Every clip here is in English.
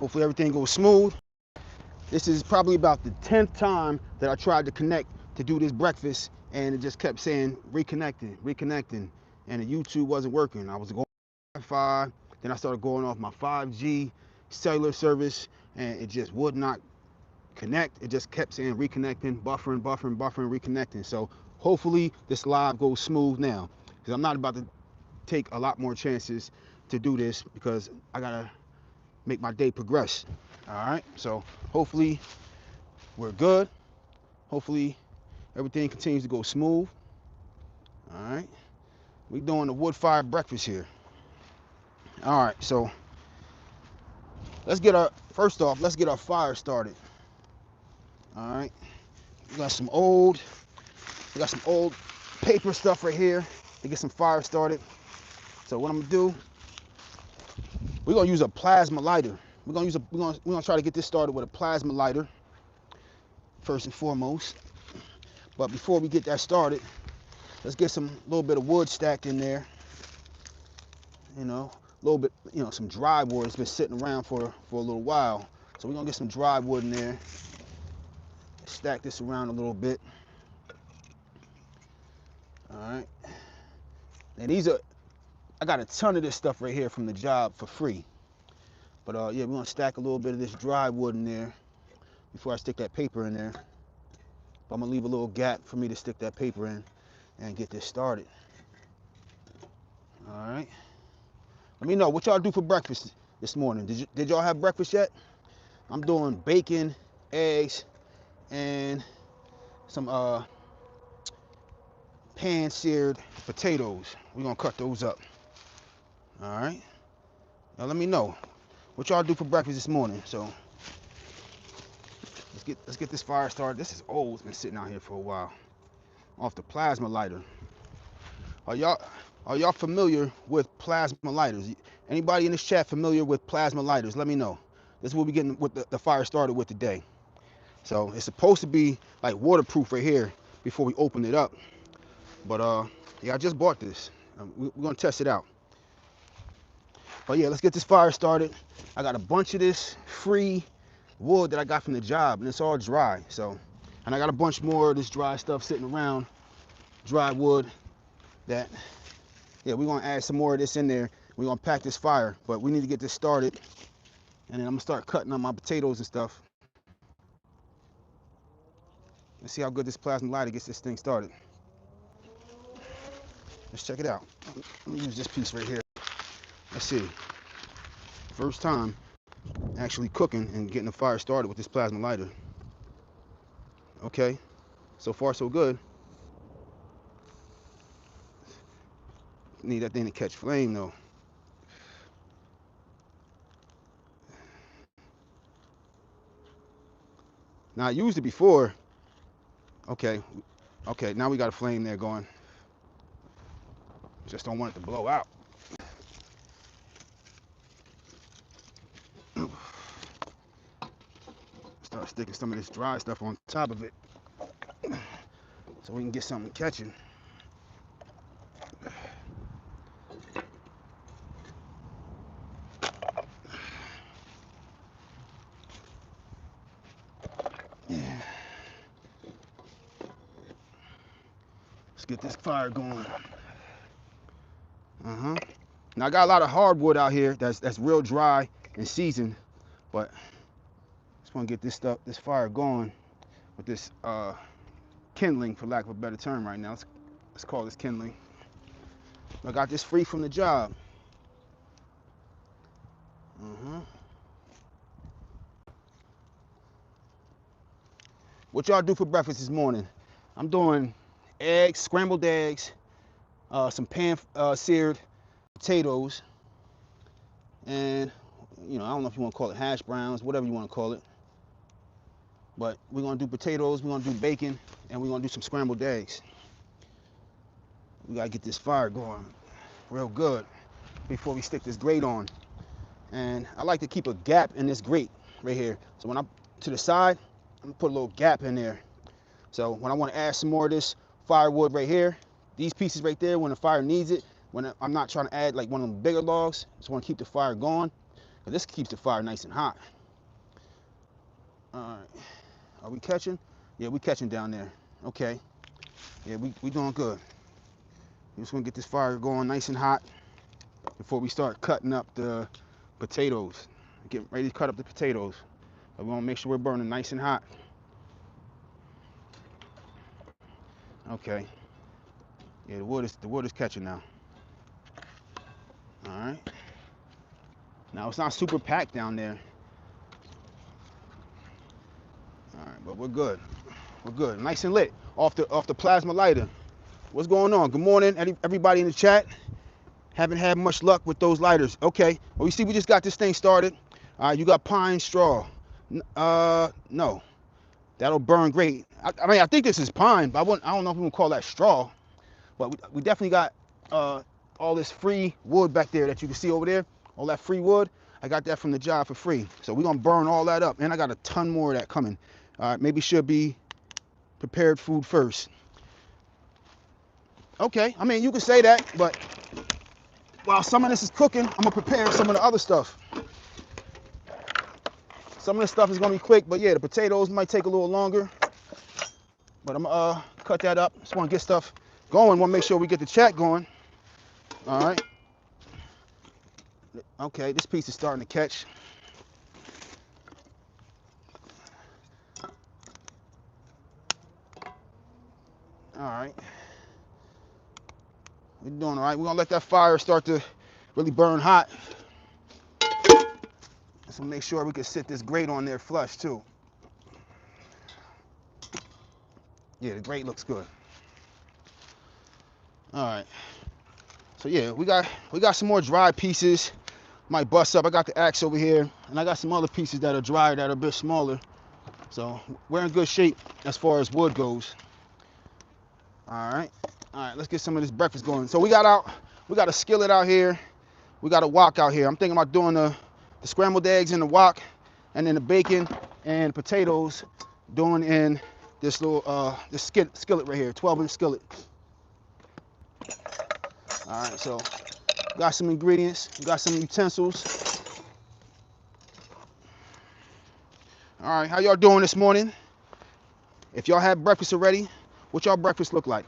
Hopefully everything goes smooth. This is probably about the 10th time that I tried to connect to do this breakfast, and it just kept saying reconnecting, reconnecting, and the YouTube wasn't working. I was going Wi-Fi, then I started going off my 5G cellular service, and it just would not connect. It just kept saying reconnecting, buffering, buffering, buffering, reconnecting. So hopefully this live goes smooth now, because I'm not about to take a lot more chances to do this, because I gotta make my day progress. All right, so hopefully we're good. Hopefully everything continues to go smooth. All right, we're doing the wood fire breakfast here. All right, so let's get our fire started. All right, we got some old paper stuff right here to get some fire started. So what I'm gonna do, we're gonna use a plasma lighter. We're gonna try to get this started with a plasma lighter first and foremost. But before we get that started, let's get some little bit of wood stacked in there. You know, a little bit, some dry wood. It's been sitting around for a little while. So we're gonna get some dry wood in there. Stack this around a little bit. All right. And I got a ton of this stuff right here from the job for free. But yeah, we're gonna stack a little bit of this dry wood in there before I stick that paper in there. But I'm gonna leave a little gap for me to stick that paper in and get this started. All right. Let me know what y'all do for breakfast this morning. Did y'all have breakfast yet? I'm doing bacon, eggs, and some pan-seared potatoes. We're gonna cut those up. All right. Now let me know what y'all do for breakfast this morning. So let's get this fire started. This is old. It's been sitting out here for a while. Off the plasma lighter. Are y'all familiar with plasma lighters? Anybody in this chat familiar with plasma lighters? Let me know. This is what we're getting with the fire started with today. So it's supposed to be like waterproof right here before we open it up. But yeah, I just bought this. We're gonna test it out. But yeah, let's get this fire started. I got a bunch of this free wood that I got from the job, and it's all dry. So, and I got a bunch more of this dry stuff sitting around, dry wood. That, yeah, we're gonna add some more of this in there. We're gonna pack this fire, but we need to get this started. And then I'm gonna start cutting up my potatoes and stuff. Let's see how good this plasma lighter gets this thing started. Let's check it out. Let me use this piece right here. Let's see. First time actually cooking and getting the fire started with this plasma lighter. Okay, so far so good. Need that thing to catch flame though. Now I used it before. Okay, now we got a flame there going. Just don't want it to blow out. Start sticking some of this dry stuff on top of it so we can get something catching. Yeah. Let's get this fire going. Now I got a lot of hardwood out here that's real dry and seasoned, but just want to get this fire going with this kindling, for lack of a better term right now. Let's call this kindling. I got this free from the job. What y'all do for breakfast this morning? I'm doing eggs, scrambled eggs, some pan-seared potatoes, and I don't know if you want to call it hash browns, whatever you want to call it. But we're gonna do potatoes, we're gonna do bacon, and we're gonna do some scrambled eggs. We gotta get this fire going real good before we stick this grate on. And I like to keep a gap in this grate right here. So when I'm to the side, I'm gonna put a little gap in there. So when I want to add some more of this firewood right here, these pieces right there, when the fire needs it, when I'm not trying to add like one of them bigger logs, just want to keep the fire going, But this keeps the fire nice and hot. All right. Are we catching? Yeah, we catching down there. Okay. Yeah, we doing good. We're just gonna get this fire going nice and hot before we start cutting up the potatoes. Get ready to cut up the potatoes. We want to make sure we're burning nice and hot. Okay. Yeah, the wood is catching now. All right. Now it's not super packed down there. All right, but we're good. We're good. Nice and lit. Off the plasma lighter. What's going on? Good morning, everybody in the chat. Haven't had much luck with those lighters. Okay. Well, you see, we just got this thing started. All right, you got pine straw. No. That'll burn great. I mean, I think this is pine, but I don't know if we can call that straw. But we definitely got all this free wood back there that you can see over there. All that free wood. I got that from the job for free. So we're going to burn all that up. And I got a ton more of that coming. All right, maybe should be prepared food first. Okay, I mean, you can say that, but while some of this is cooking, I'm going to prepare some of the other stuff. Some of this stuff is going to be quick, but yeah, the potatoes might take a little longer. But I'm going to cut that up. Just want to get stuff going. Want to make sure we get the chat going. All right. Okay, this piece is starting to catch. All right. We're doing all right. We're going to let that fire start to really burn hot. So make sure we can sit this grate on there flush too. Yeah, the grate looks good. All right. So yeah, we got some more dry pieces. Might bust up. I got the axe over here, and I got some other pieces that are dry that are a bit smaller. So we're in good shape as far as wood goes. All right, let's get some of this breakfast going. So we got a skillet out here. We got a wok out here. I'm thinking about doing the scrambled eggs in the wok, and then the bacon and potatoes doing in this little this skillet right here, 12-inch skillet. All right, so got some ingredients, got some utensils. All right, how y'all doing this morning? If y'all had breakfast already, what y'all breakfast look like?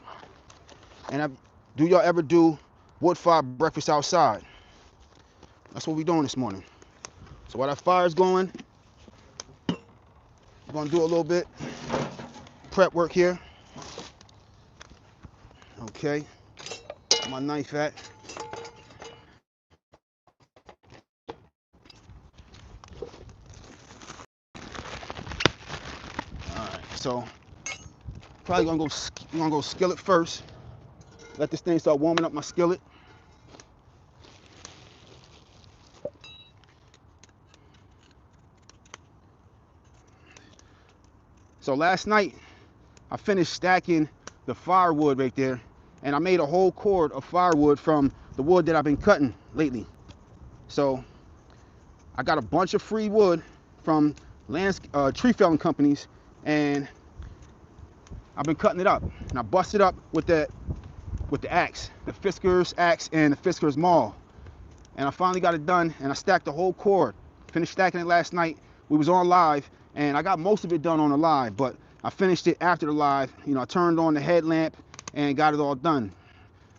And do y'all ever do wood-fired breakfast outside? That's what we're doing this morning. So while that fire's going, we're gonna do a little bit prep work here. Okay, my knife at. So probably gonna go skillet first. Let this thing start warming up my skillet. So last night I finished stacking the firewood right there, and I made a whole cord of firewood from the wood that I've been cutting lately. So I got a bunch of free wood from tree felling companies, and I've been cutting it up. And I busted up with the axe, the Fiskars axe and the Fiskars maul. And I finally got it done, and I stacked the whole cord. Finished stacking it last night. We was on live, and I got most of it done on the live, but I finished it after the live. You know, I turned on the headlamp and got it all done.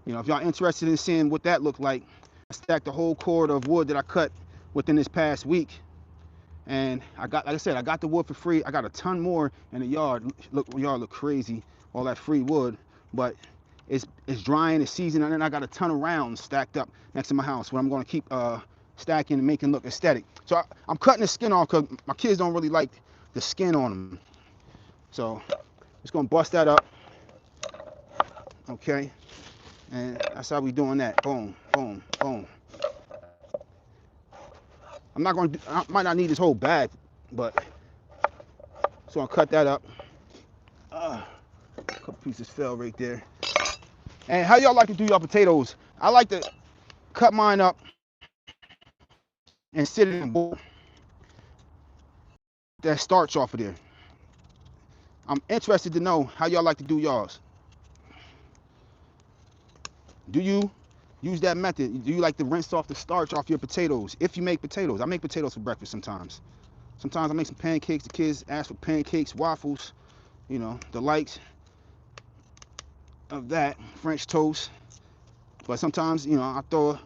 You know, if y'all interested in seeing what that looked like, I stacked the whole cord of wood that I cut within this past week. And like I said, I got the wood for free. I got a ton more in the yard. Look, y'all look crazy, all that free wood. But it's drying, it's seasoned, and then I got a ton of rounds stacked up next to my house where I'm going to keep stacking and making look aesthetic. So I'm cutting the skin off because my kids don't really like the skin on them. So just going to bust that up. Okay. And that's how we doing that. Boom, boom, boom. I might not need this whole bag, but so I'll cut that up. A couple pieces fell right there. And how y'all like to do your potatoes? I like to cut mine up and sit it in a bowl. That starch off of there. I'm interested to know how y'all like to do y'all's. Do you Use that method. Do you like to rinse off the starch off your potatoes? If you make potatoes. I make potatoes for breakfast sometimes. Sometimes I make some pancakes. The kids ask for pancakes, waffles, you know, the likes of that, French toast. But sometimes, you know, I throw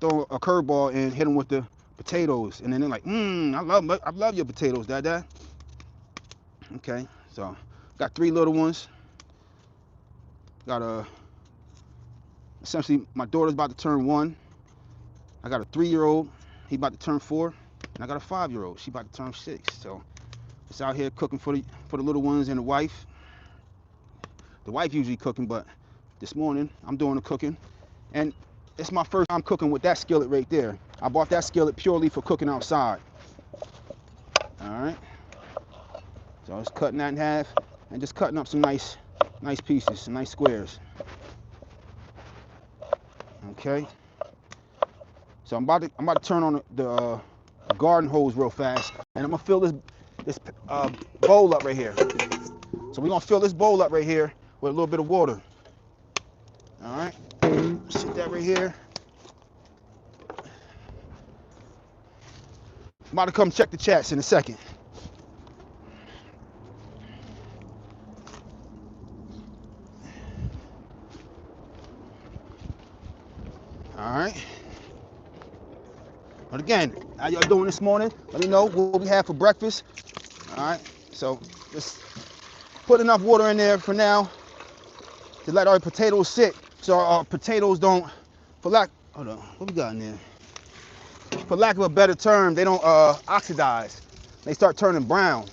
a curveball and hit them with the potatoes, and then they're like, I love your potatoes, Dad. Okay, so got 3 little ones. Got essentially my daughter's about to turn 1. I got a 3-year-old, he about to turn 4, and I got a 5-year-old, she about to turn 6. So it's out here cooking for the little ones and the wife. The wife usually cooking, but this morning I'm doing the cooking, and it's my first time cooking with that skillet right there. I bought that skillet purely for cooking outside. All right, so I was cutting that in half and just cutting up some nice pieces, some nice squares. Okay, so I'm about to turn on the garden hose real fast, and I'm gonna fill this bowl up right here. So we're gonna fill this bowl up right here with a little bit of water. All right, sit that right here. I'm about to come check the chats in a second. All right. But again, how y'all doing this morning? Let me know what we have for breakfast. All right. So just put enough water in there for now to let our potatoes sit, so our potatoes don't, hold on, what we got in there? For lack of a better term, they don't oxidize. They start turning brown.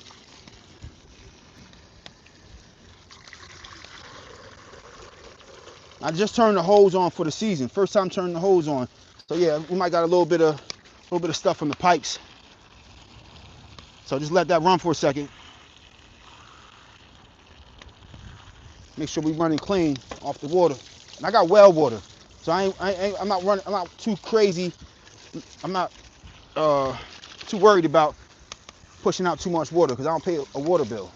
I just turned the hose on for the season. First time turning the hose on. So yeah, we might got a little bit of stuff from the pipes. So just let that run for a second. Make sure we running clean off the water. And I got well water, so I'm not too crazy. I'm not too worried about pushing out too much water, because I don't pay a water bill.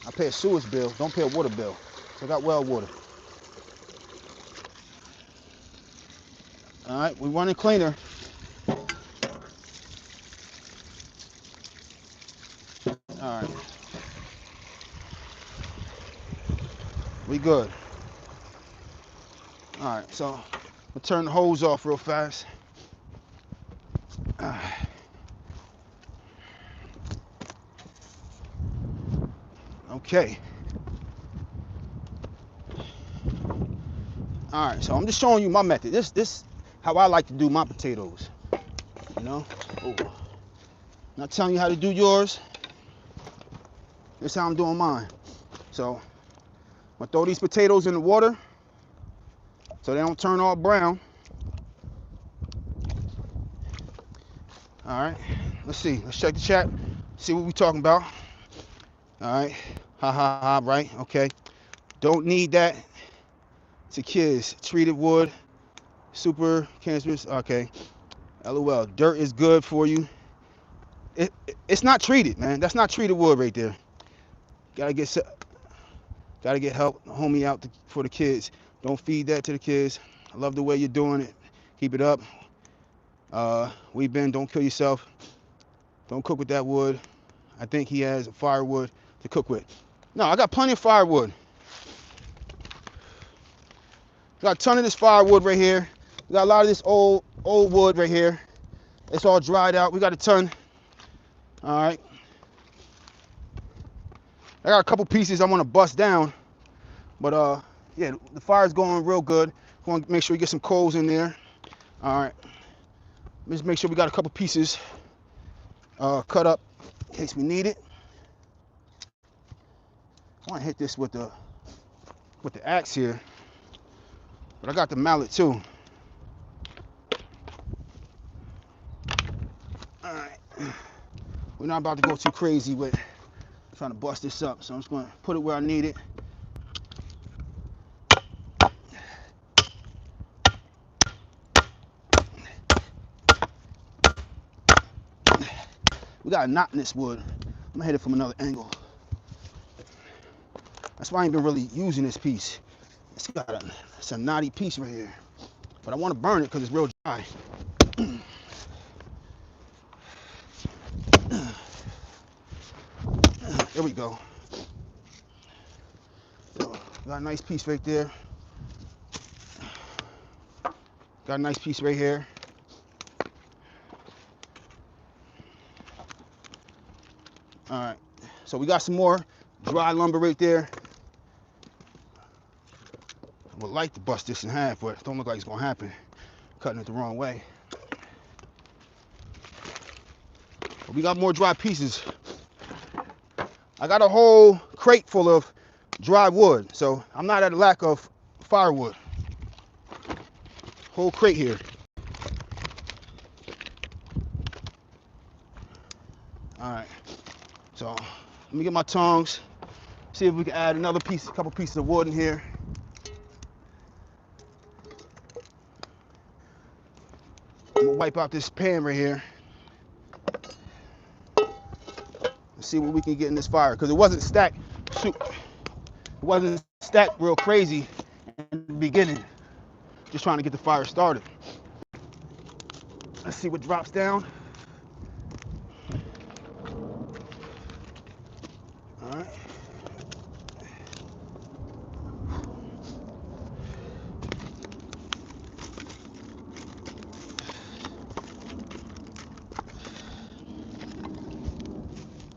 I pay a sewage bill, don't pay a water bill. So I got well water. All right, we're running cleaner. All right, we good. All right, so we'll turn the hose off real fast. Okay. All right, so I'm just showing you my method. This how I like to do my potatoes. You know, not telling you how to do yours. This is how I'm doing mine. So I'm gonna throw these potatoes in the water so they don't turn all brown. All right, let's see. Let's check the chat. See what we talking about. All right, right? Okay. Don't need that. To kids, treated wood, super cancerous. Okay, LOL. Dirt is good for you. It's not treated, man. That's not treated wood right there. Gotta get help, homie, out for the kids. Don't feed that to the kids. I love the way you're doing it. Keep it up. Don't kill yourself. Don't cook with that wood. I think he has firewood to cook with. No, I got plenty of firewood. Got a ton of this firewood right here. We got a lot of this old wood right here. It's all dried out. We got a ton. All right. I got a couple pieces I want to bust down, but yeah, the fire's going real good. We want to make sure we get some coals in there. All right. Let's make sure we got a couple pieces cut up in case we need it. I want to hit this with the axe here. But I got the mallet too. All right. We're not about to go too crazy with trying to bust this up, so I'm just going to put it where I need it. We got a knot in this wood. I'm gonna hit it from another angle. That's why I ain't been really using this piece. It's a knotty piece right here. But I want to burn it because it's real dry. There we go. So, got a nice piece right there. Got a nice piece right here. All right. So we got some more dry lumber right there. I would like to bust this in half, but it don't look like it's gonna happen. Cutting it the wrong way. But we got more dry pieces. I got a whole crate full of dry wood, so I'm not at a lack of firewood. Whole crate here. All right. So let me get my tongs. See if we can add another piece, a couple pieces of wood in here. I'm gonna wipe out this pan right here. Let's see what we can get in this fire, because it wasn't stacked. Shoot, it wasn't stacked real crazy in the beginning. Just trying to get the fire started. Let's see what drops down. All right.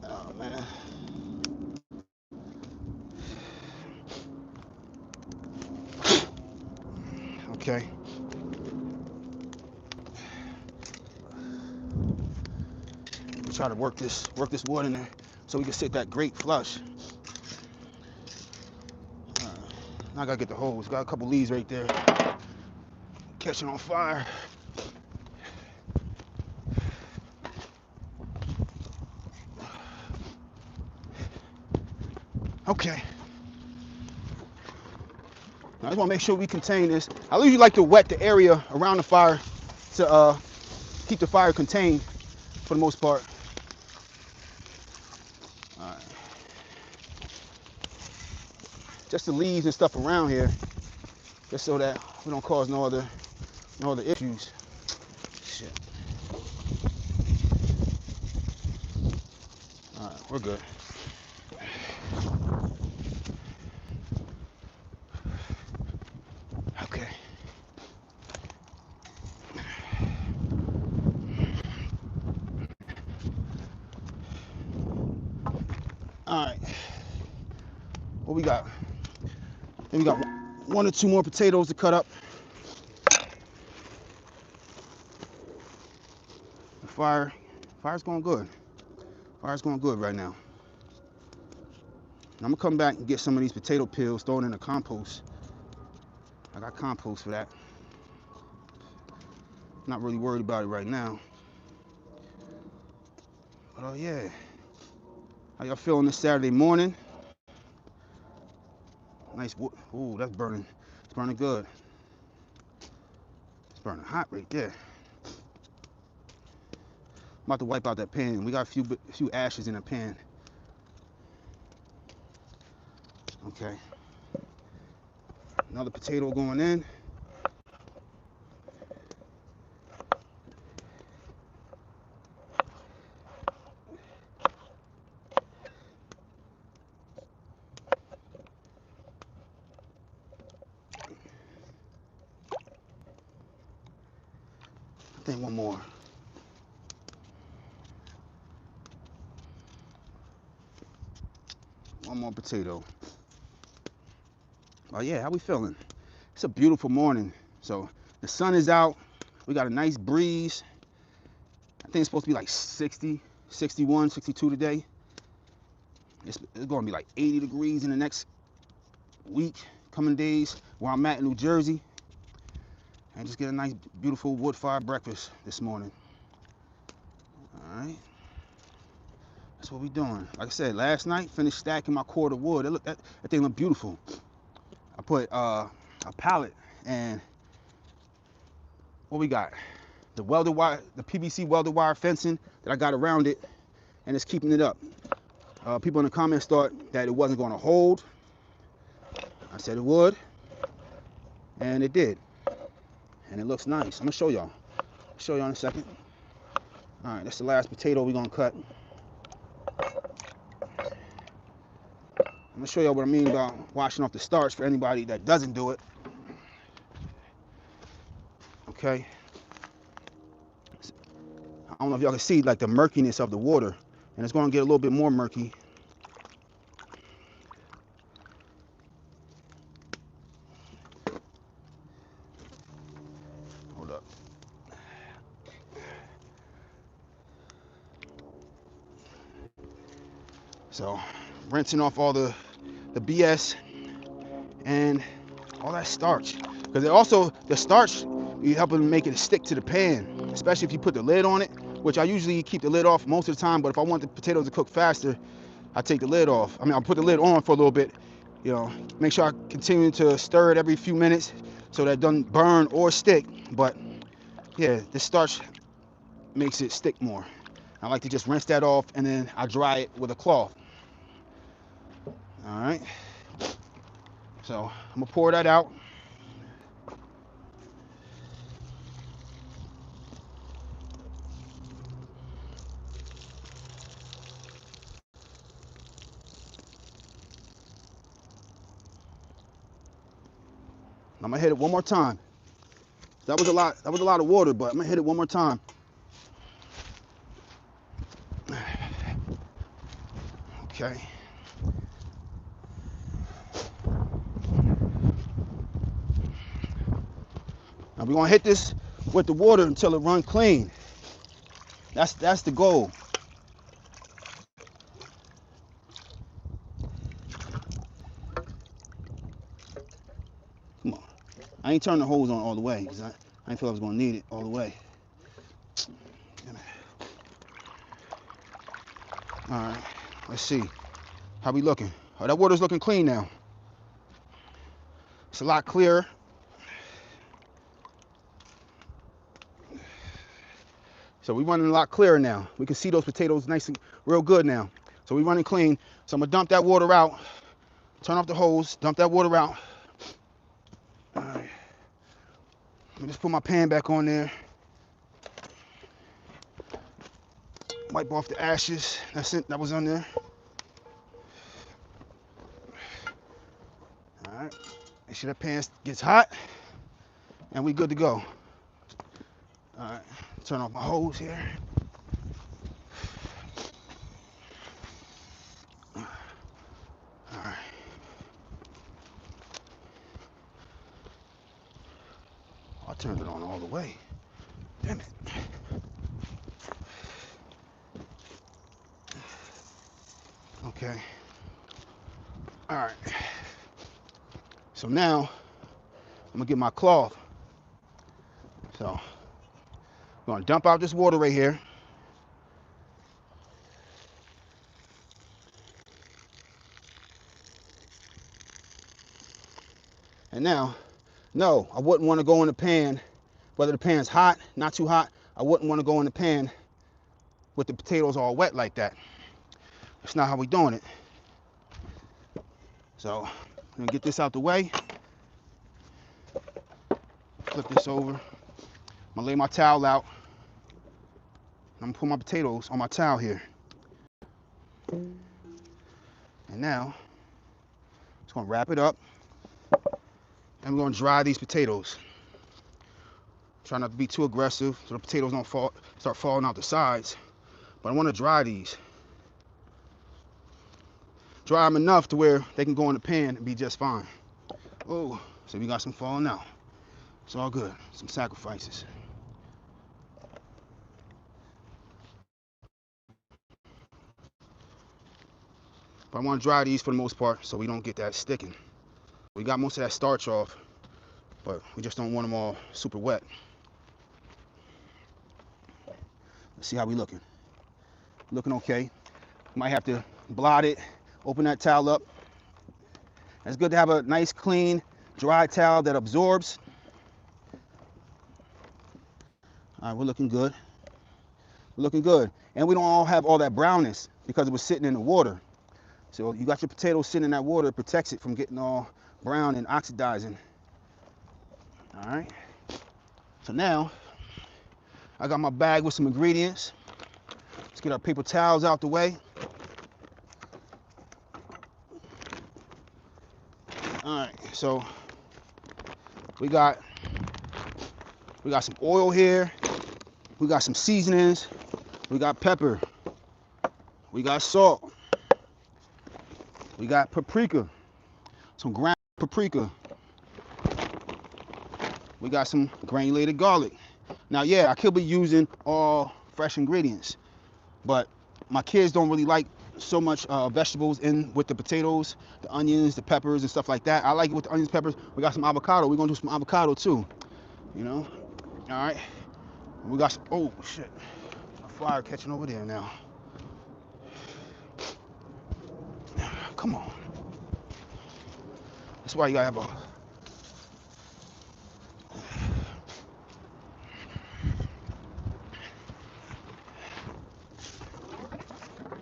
Oh man. Okay. Try to work this wood in there so we can sit that grate flush. Now I gotta get the hose. Got a couple leaves right there catching on fire. Okay. Now I just want to make sure we contain this. I usually like to wet the area around the fire to keep the fire contained for the most part. All right. Just the leaves and stuff around here, just so that we don't cause no other issues. Shit. All right, we're good. Okay. All right. What we got? Then we got one or two more potatoes to cut up. The fire's going good. Fire's going good right now. And I'm gonna come back and get some of these potato peels, throw it in the compost. I got compost for that. Not really worried about it right now. But oh yeah. How y'all feeling this Saturday morning? Nice wood. Ooh, that's burning. It's burning good. It's burning hot right there. I'm about to wipe out that pan. We got a few ashes in the pan. Okay. Another potato going in. I think one more. One more potato. Oh yeah, how we feeling? It's a beautiful morning. So the sun is out. We got a nice breeze. I think it's supposed to be like 60, 61, 62 today. It's going to be like 80 degrees in the next week, coming days, where I'm at in New Jersey. And just get a nice, beautiful wood-fired breakfast this morning. All right. That's what we doing. Like I said, last night, finished stacking my cord of wood. That thing looked beautiful. I put a pallet and what we got? The welded wire, the PVC welded wire fencing that I got around it, and it's keeping it up. People in the comments thought that it wasn't going to hold. I said it would, and it did. and it looks nice. I'm gonna show y'all. Show y'all in a second. All right, that's the last potato we're gonna cut. I'm gonna show y'all what I mean about washing off the starch for anybody that doesn't do it. Okay. I don't know if y'all can see like the murkiness of the water, and it's gonna get a little bit more murky. Hold up. So, rinsing off all the BS and all that starch, because it also, the starch, you help it make it stick to the pan, especially if you put the lid on it, which I usually keep the lid off most of the time, but if I want the potatoes to cook faster, I take the lid off. I mean, I'll put the lid on for a little bit, you know, make sure I continue to stir it every few minutes so that it doesn't burn or stick. But yeah, the starch makes it stick more. I like to just rinse that off and then I dry it with a cloth. All right, so I'm gonna pour that out. I'm gonna hit it one more time. That was a lot of water, but I'm gonna hit it one more time. Okay. Now we're gonna hit this with the water until it runs clean. That's the goal. Come on. I ain't turning the hose on all the way because I didn't feel I was gonna need it all the way. All right, let's see. How we looking? Oh, that water's looking clean now. It's a lot clearer. So we're running a lot clearer now. We can see those potatoes nice and real good now. So we're running clean. So I'm gonna dump that water out. Turn off the hose, dump that water out. All right. Let me just put my pan back on there. Wipe off the ashes. That's it, that was on there. All right, make sure that pan gets hot and we good to go. All right, turn off my hose here. All right. I turned it on all the way. Damn it. Okay. All right. So now I'm gonna get my cloth. So I'm gonna dump out this water right here. And now, no, I wouldn't want to go in the pan, whether the pan's hot, not too hot, I wouldn't want to go in the pan with the potatoes all wet like that. That's not how we're doing it. So I'm gonna get this out the way. Flip this over. I'm gonna lay my towel out. I'm gonna put my potatoes on my towel here. And now, just gonna wrap it up. And we're gonna dry these potatoes. Try not to be too aggressive so the potatoes don't start falling out the sides. But I wanna dry these. Dry them enough to where they can go in the pan and be just fine. Oh, so we got some falling out. It's all good, some sacrifices. But I want to dry these for the most part so we don't get that sticking. We got most of that starch off, but we just don't want them all super wet. Let's see how we looking. Looking okay. Might have to blot it, open that towel up. It's good to have a nice, clean, dry towel that absorbs. All right, we're looking good. We're looking good. And we don't all have all that brownness because it was sitting in the water. So you got your potatoes sitting in that water, it protects it from getting all brown and oxidizing. All right. So now, I got my bag with some ingredients. Let's get our paper towels out the way. All right, so we got some oil here. We got some seasonings. We got pepper. We got salt. We got paprika. Some ground paprika. We got some granulated garlic. Now, yeah, I could be using all fresh ingredients, but my kids don't really like so much vegetables in with the potatoes, the onions, the peppers, and stuff like that. I like it with the onions, peppers. We got some avocado. We're gonna do some avocado too, you know. All right. We got some. Oh shit! A fire catching over there now. Come on. That's why you gotta have a.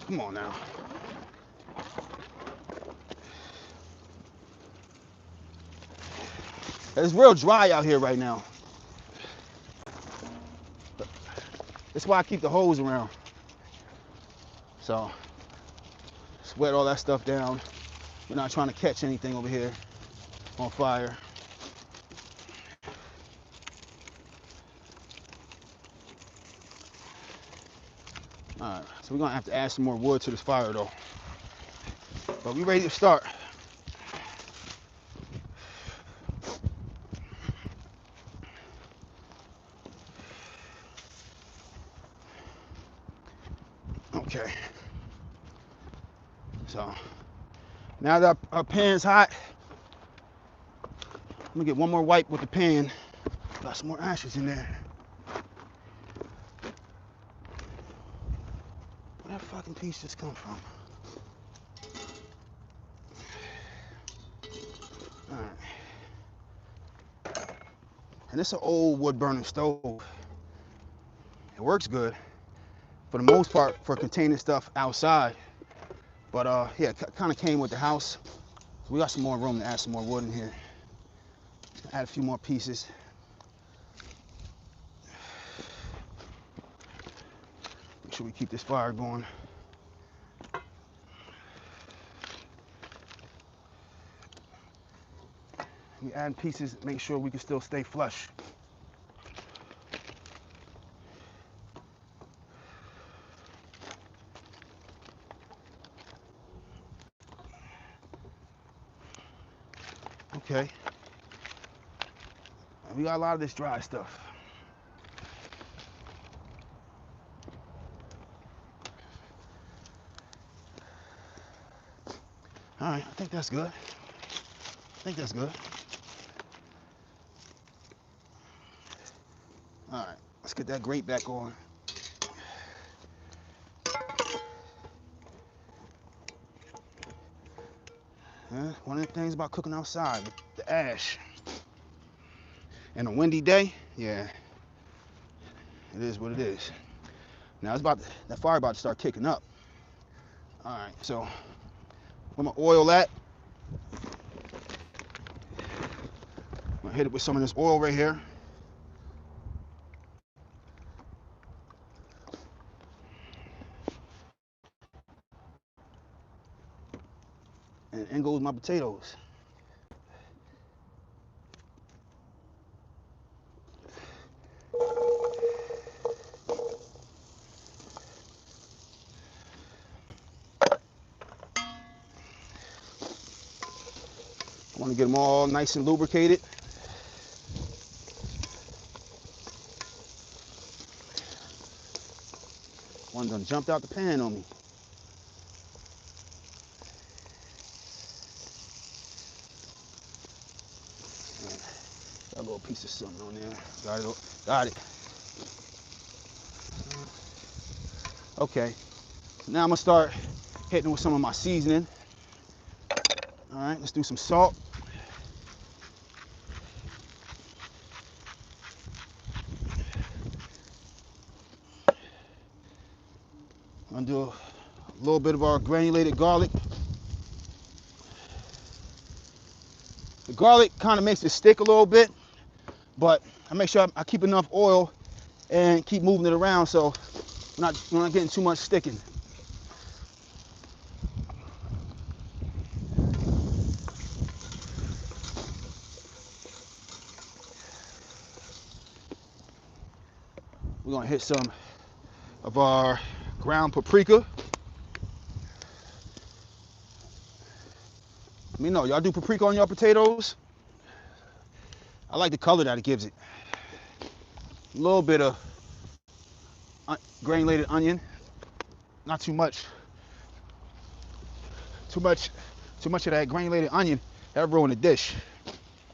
Come on now. It's real dry out here right now. That's why I keep the hose around. So, sweat all that stuff down. We're not trying to catch anything over here on fire. All right, so we're gonna have to add some more wood to this fire though. But we ready to start. Okay. So now that our pan's hot, I'm gonna get one more wipe with the pan. Got some more ashes in there. Where that fucking piece just come from? All right. And it's an old wood burning stove. It works good for the most part for containing stuff outside. But yeah, it kind of came with the house. So we got some more room to add some more wood in here. Add a few more pieces. Make sure we keep this fire going. We add pieces, make sure we can still stay flush. Okay. We got a lot of this dry stuff. All right, I think that's good. I think that's good. All right, let's get that grate back on. One of the things about cooking outside, the ash. And a windy day, yeah, it is what it is. Now it's that fire about to start kicking up. All right, so where my oil at? I'm gonna hit it with some of this oil right here. And in goes my potatoes. I want to get them all nice and lubricated. One done jumped out the pan on me. Got a little piece of something on there. Got it. Okay. So now I'm gonna start hitting with some of my seasoning. All right, let's do some salt. I'm gonna do a little bit of our granulated garlic. The garlic kind of makes it stick a little bit, but I make sure I keep enough oil and keep moving it around so we're not getting too much sticking. We're gonna hit some of our ground paprika. Let me know, y'all do paprika on your potatoes? I like the color that it gives it. A little bit of granulated onion, not too much. Too much of that granulated onion, that ruin the dish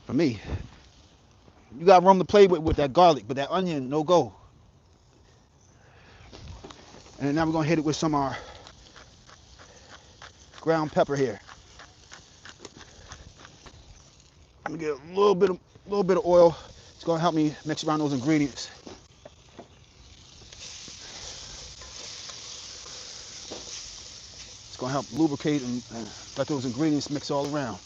for me. You got room to play with that garlic, but that onion, no go. And now we're gonna hit it with some of our ground pepper here. I'm gonna get a little bit of oil. It's gonna help me mix around those ingredients. It's gonna help lubricate and let those ingredients mix all around.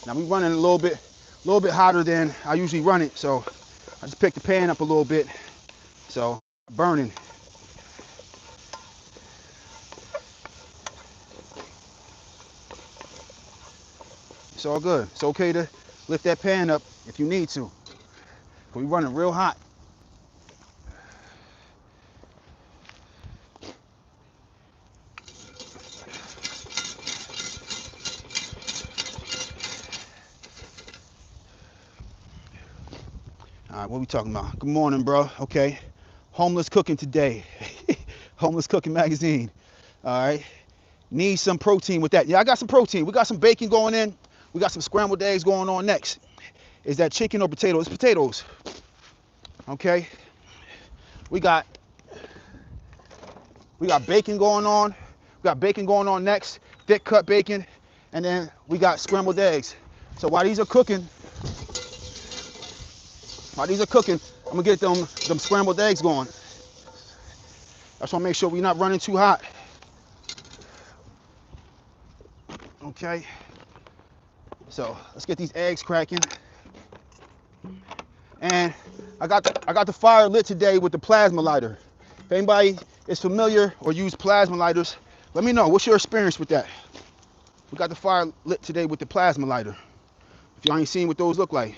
Now we're running a little bit hotter than I usually run it, so I just picked the pan up a little bit, so burning. It's all good. It's okay to lift that pan up if you need to. We're running real hot. All right, what we talking about? Good morning, bro. Okay. Homeless cooking today. Homeless Cooking Magazine. All right. Need some protein with that. Yeah, I got some protein. We got some bacon going in. We got some scrambled eggs going on next. Is that chicken or potato? It's potatoes. Okay. We got bacon going on. We got bacon going on next. Thick cut bacon. And then we got scrambled eggs. So while these are cooking, I'm gonna get them scrambled eggs going. I just wanna make sure we're not running too hot. Okay. So let's get these eggs cracking. And I got the fire lit today with the plasma lighter. If anybody is familiar or use plasma lighters, let me know. What's your experience with that? We got the fire lit today with the plasma lighter. If y'all ain't seen what those look like,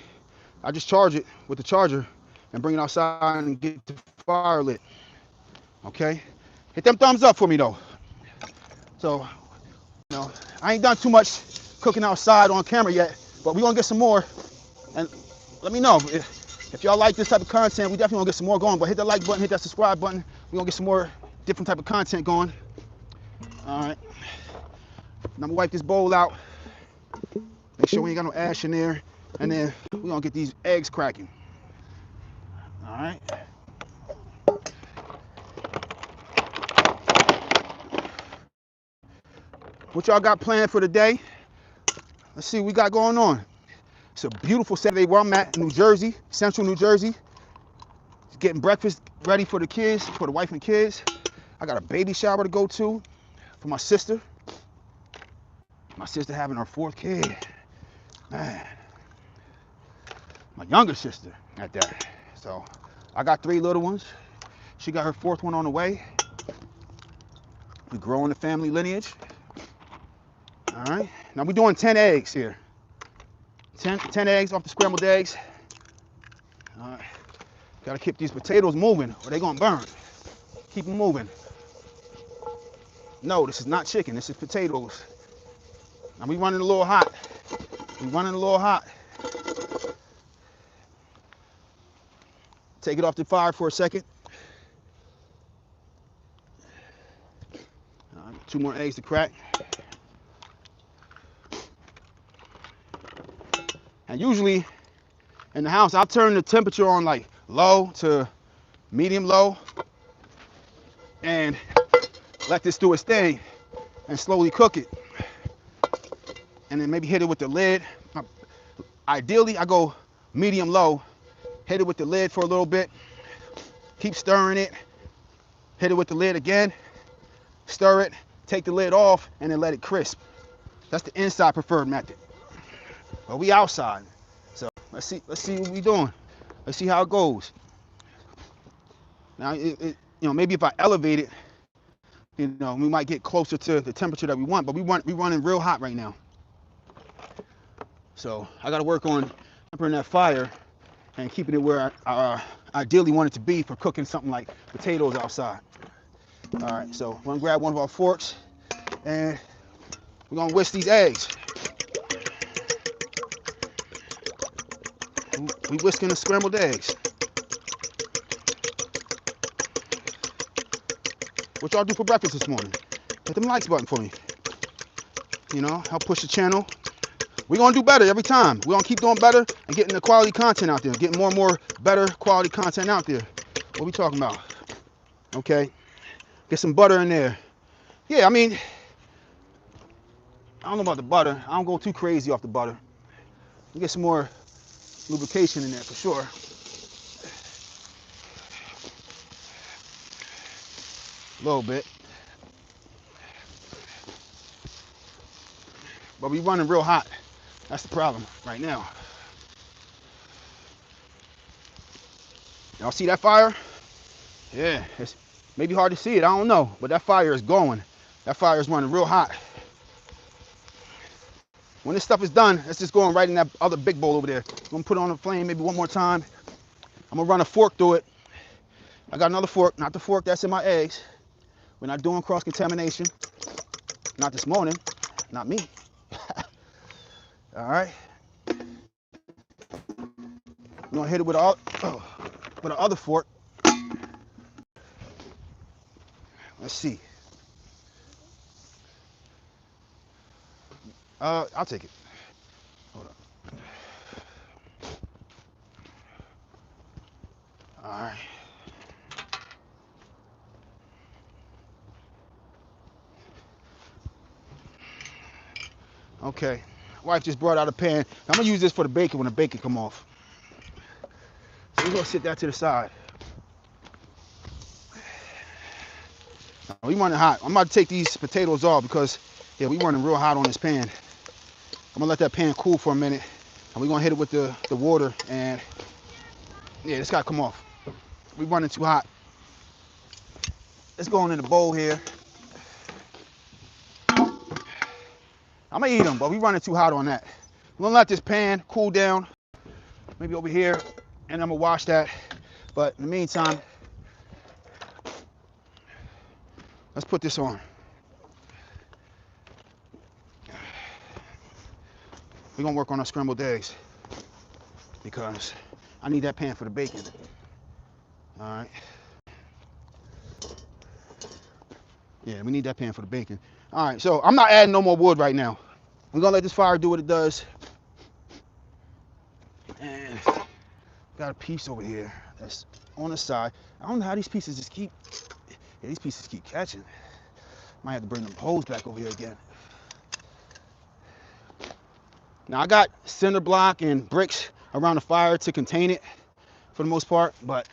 I just charge it with the charger and bring it outside and get the fire lit. Okay? Hit them thumbs up for me though. So, I ain't done too much cooking outside on camera yet, but we're gonna get some more. And let me know if y'all like this type of content. We definitely gonna get some more going, but hit that like button, hit that subscribe button. We're gonna get some more different type of content going. All right. Now I'm gonna wipe this bowl out. Make sure we ain't got no ash in there. And then we're gonna get these eggs cracking. All right. What y'all got planned for the day? Let's see what we got going on. It's a beautiful Saturday where I'm at in New Jersey, central New Jersey. Getting breakfast ready for the kids, for the wife and kids. I got a baby shower to go to for my sister. My sister having her 4th kid. Man. My younger sister at that. So I got 3 little ones. She got her 4th one on the way. We growing the family lineage. All right. Now we're doing 10 eggs here. 10 eggs off the scrambled eggs. All right. Gotta keep these potatoes moving or they're gonna burn. Keep them moving. No, this is not chicken. This is potatoes. Now we running a little hot. Take it off the fire for a second. All right, 2 more eggs to crack. And usually in the house, I'll turn the temperature on like low to medium low and let this do its thing and slowly cook it. And then maybe hit it with the lid. Ideally, I go medium low, hit it with the lid for a little bit, keep stirring it, hit it with the lid again, stir it, take the lid off, and then let it crisp. That's the inside preferred method. But we outside. So let's see what we doing. Let's see how it goes. Now, maybe if I elevate it, we might get closer to the temperature that we want. But we running real hot right now. So I got to work on tempering that fire and keeping it where I ideally want it to be for cooking something like potatoes outside. All right, so we're gonna grab one of our forks and we're gonna whisk these eggs. We whisking the scrambled eggs. What y'all do for breakfast this morning? Hit them likes button for me. Help push the channel. We're gonna do better every time. We're gonna keep doing better and getting the quality content out there, getting more and more better quality content out there. What we talking about? Okay, get some butter in there. Yeah, I mean, I don't know about the butter. I don't go too crazy off the butter. You get some more lubrication in there for sure. A little bit. But we running real hot. That's the problem right now. Y'all see that fire? Yeah, it's maybe hard to see it. I don't know, but that fire is going. That fire is running real hot. When this stuff is done, it's just going right in that other big bowl over there. I'm gonna put it on the flame maybe one more time. I'm gonna run a fork through it. I got another fork, not the fork that's in my eggs. We're not doing cross-contamination. Not this morning, not me. All right. We're gonna hit it with the other fork. Let's see. I'll take it. Hold up. All right. Okay. Wife just brought out a pan. I'm gonna use this for the bacon when the bacon come off. So we're gonna sit that to the side. We running hot. I'm about to take these potatoes off because we running real hot on this pan. I'm gonna let that pan cool for a minute, and we're gonna hit it with the water, and it's gotta come off. We running too hot. It's going in the bowl here. I'm gonna eat them, but we running too hot on that. I'm gonna let this pan cool down, maybe over here, and I'm gonna wash that. But in the meantime, let's put this on. We're gonna work on our scrambled eggs because I need that pan for the bacon. All right. Yeah, we need that pan for the bacon. All right, so I'm not adding no more wood right now. We're gonna let this fire do what it does. And got a piece over here that's on the side. I don't know how these pieces just keep, these pieces keep catching. Might have to bring them poles back over here again. Now I got cinder block and bricks around the fire to contain it for the most part, but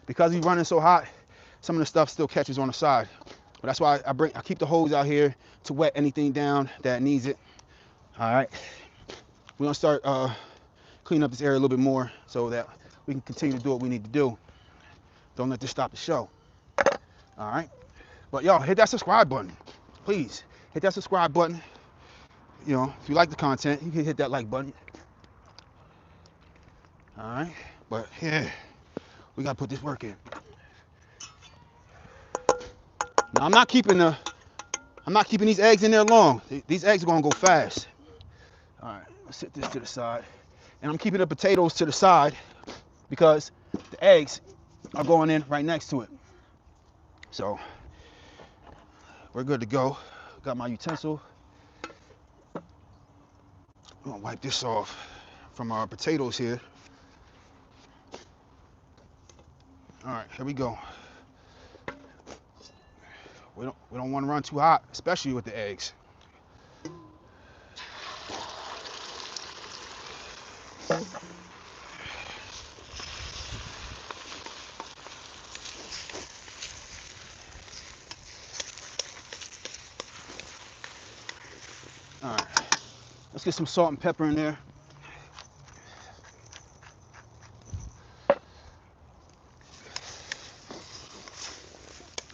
because we're running so hot, some of the stuff still catches on the side. But that's why I keep the hose out here to wet anything down that needs it. All right, we're gonna start cleaning up this area a little bit more so that we can continue to do what we need to do. Don't let this stop the show. All right, but y'all hit that subscribe button, please. Hit that subscribe button. If you like the content, you can hit that like button. All right, but we gotta put this work in. Now I'm not keeping these eggs in there long. These eggs are gonna go fast. All right, let's set this to the side, and I'm keeping the potatoes to the side because the eggs are going in right next to it. So we're good to go. Got my utensil. I'm gonna wipe this off from our potatoes here. All right, here we go. We don't want to run too hot, especially with the eggs. All right, Let's get some salt and pepper in there.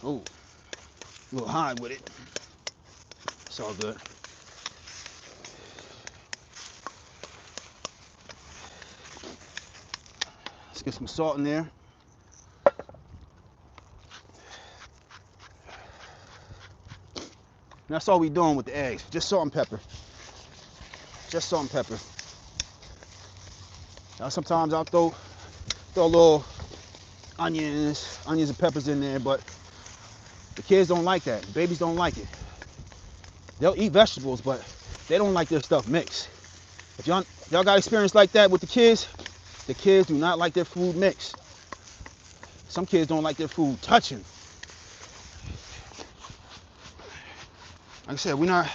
Oh, a little high with it. It's all good. Let's get some salt in there. And that's all we're doing with the eggs. Just salt and pepper. Just salt and pepper. Now sometimes I'll throw a little onions and peppers in there, but the kids don't like that. Babies don't like it. They'll eat vegetables, but they don't like their stuff mixed. If y'all got experience like that with the kids do not like their food mixed. Some kids don't like their food touching. Like I said, we're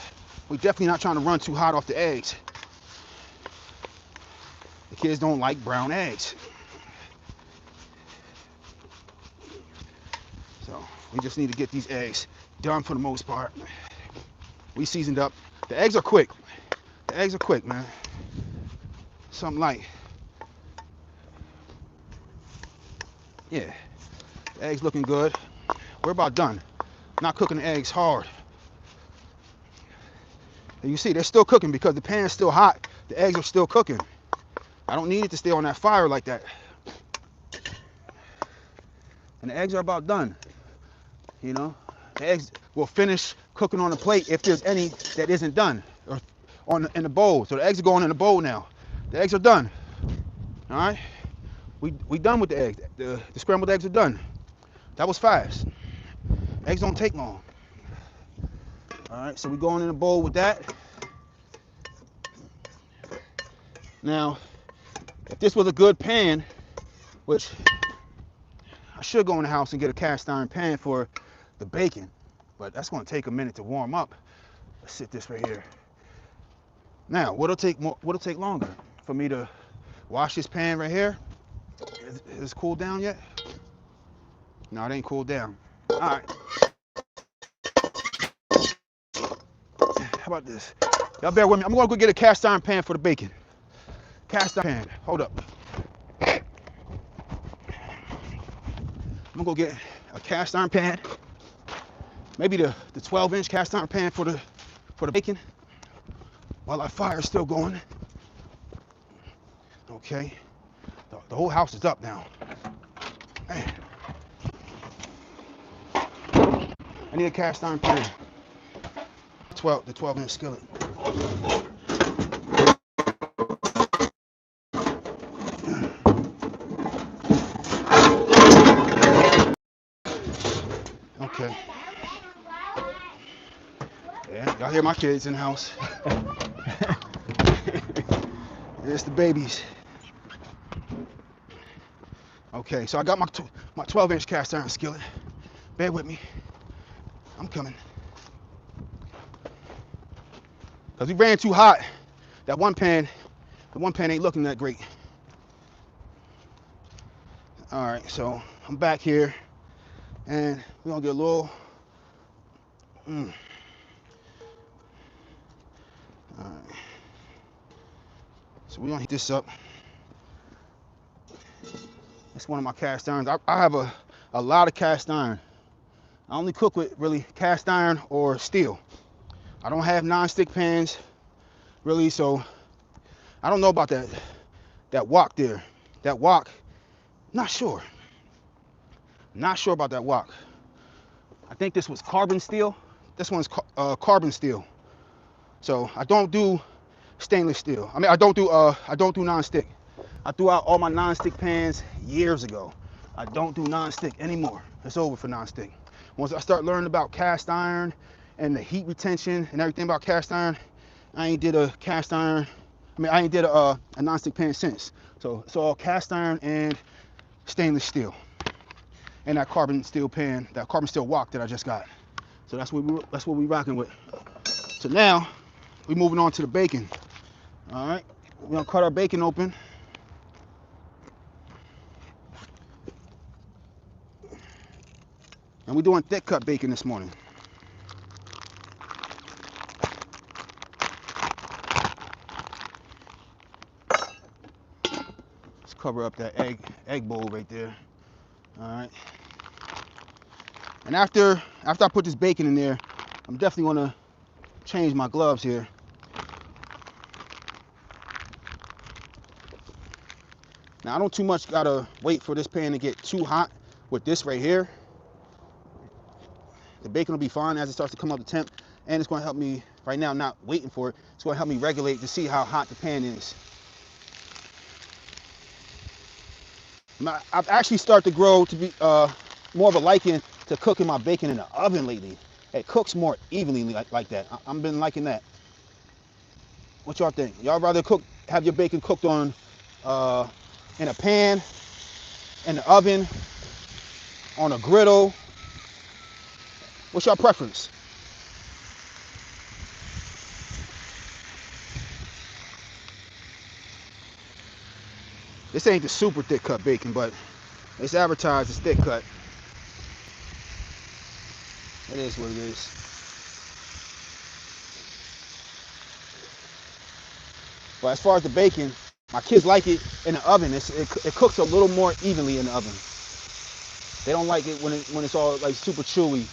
definitely not trying to run too hot off the eggs. The kids don't like brown eggs. So we just need to get these eggs done for the most part. We seasoned up. The eggs are quick. The eggs are quick, man. Something light. Yeah, the eggs looking good. We're about done. Not cooking the eggs hard. And you see, they're still cooking because the pan's still hot. The eggs are still cooking. I don't need it to stay on that fire like that. And the eggs are about done. You know, the eggs will finish cooking on the plate if there's any that isn't done or in the bowl. So the eggs are going in the bowl now. The eggs are done. All right, we done with the eggs. The scrambled eggs are done. That was fast. Eggs don't take long. All right, so we're going in a bowl with that. Now, if this was a good pan, which I should go in the house and get a cast iron pan for the bacon, but that's going to take a minute to warm up. Let's sit this right here. Now, what'll take longer for me to wash this pan right here? Is it cooled down yet? No, it ain't cooled down. All right. How about this? Y'all bear with me. I'm going to go get a cast iron pan for the bacon. Cast iron pan. Hold up. I'm going to go get a cast iron pan. Maybe the 12-inch cast iron pan for the bacon. While our fire is still going. Okay. The whole house is up now. Man. I need a cast iron pan. The 12-inch skillet. Okay. Yeah, y'all hear my kids in the house. It's the babies. Okay, so I got my 12-inch cast iron skillet. Bear with me. I'm coming. Because we ran too hot. The one pan ain't looking that great. All right, so I'm back here. And we're going to get a little... All right. So we're going to heat this up. It's one of my cast irons. I have a lot of cast iron. I only cook with really cast iron or steel. I don't have non-stick pans, really, so I don't know about that wok there. That wok, not sure. Not sure about that wok. I think this was carbon steel. This one's carbon steel. So I don't do stainless steel. I mean, I don't do non-stick. I threw out all my non-stick pans years ago. I don't do non-stick anymore. It's over for non-stick. Once I start learning about cast iron and the heat retention and everything about cast iron, I ain't did a cast iron. I mean, I ain't did a non-stick pan since. So it's all cast iron and stainless steel. And that carbon steel pan, that carbon steel wok that I just got. So that's what we rocking with. So now we're moving on to the bacon. All right, we're gonna cut our bacon open. And we're doing thick cut bacon this morning. cover up that egg bowl right there. All right. And after I put this bacon in there, I'm definitely gonna change my gloves here. Now I don't too much gotta wait for this pan to get too hot with this right here. The bacon will be fine as it starts to come up to temp, and it's gonna help me right now, not waiting for it. It's gonna help me regulate to see how hot the pan is. I've actually started to grow to be more of a liking to cooking my bacon in the oven lately. It cooks more evenly like that. I've been liking that. What y'all think? Y'all rather have your bacon cooked on in a pan, in the oven, on a griddle? What's your preference? This ain't the super thick cut bacon, but it's advertised as thick cut. It is what it is. But as far as the bacon, my kids like it in the oven. It cooks a little more evenly in the oven. They don't like it when it's all like super chewy.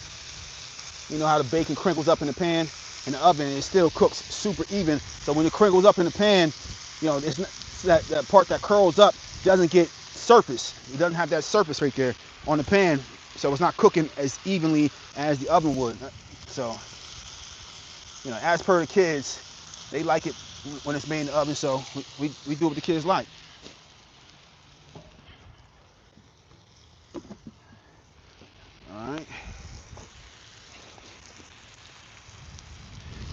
You know how the bacon crinkles up in the pan? In the oven, it still cooks super even. So when it crinkles up in the pan, you know, it's that part that curls up doesn't get surface. It doesn't have that surface right there on the pan. So it's not cooking as evenly as the oven would. So, you know, as per the kids, they like it when it's made in the oven. So we do what the kids like. All right.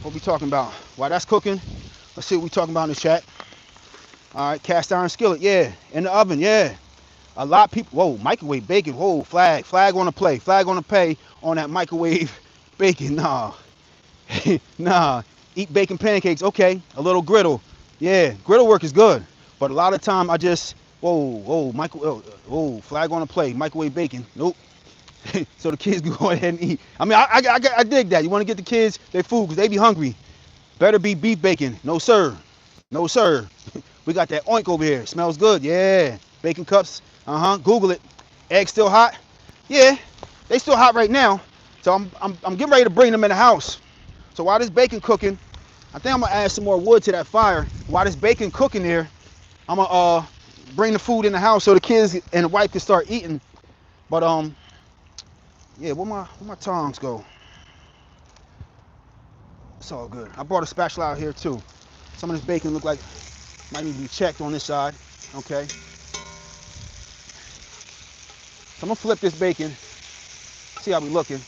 What we talking about? While that's cooking, let's see what we talking about in the chat. All right, cast iron skillet, yeah. In the oven, yeah. A lot of people, whoa, microwave bacon, whoa, flag on the play, flag on the pay on that microwave bacon, nah. Nah, eat bacon pancakes, okay. A little griddle, yeah, griddle work is good. But a lot of time I just, whoa, flag on the play, microwave bacon, nope. So the kids can go ahead and eat. I mean, I dig that. You want to get the kids their food because they be hungry. Better be beef bacon. No, sir. No, sir. We got that oink over here. Smells good. Yeah. Bacon cups. Google it. Eggs still hot? Yeah. They still hot right now. So I'm getting ready to bring them in the house. So while this bacon cooking, I think I'm gonna add some more wood to that fire. While this bacon cooking there, I'm gonna bring the food in the house so the kids and the wife can start eating. But yeah, where my tongs go? It's all good. I brought a spatula out here too. Some of this bacon look like might need to be checked on this side. Okay. So I'm gonna flip this bacon. See how we looking.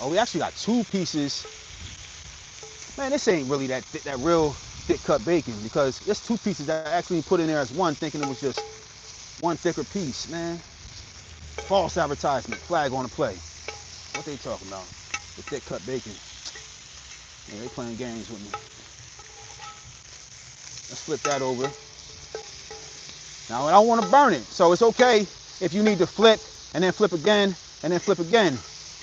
Oh, we actually got two pieces. Man, this ain't really that real thick cut bacon because there's two pieces that I actually put in there as one, thinking it was just one thicker piece. Man, false advertisement. Flag on the play. What they talking about? The thick cut bacon. Yeah, they playing games with me. Let's flip that over. Now I don't want to burn it, so it's okay if you need to flip and then flip again and then flip again.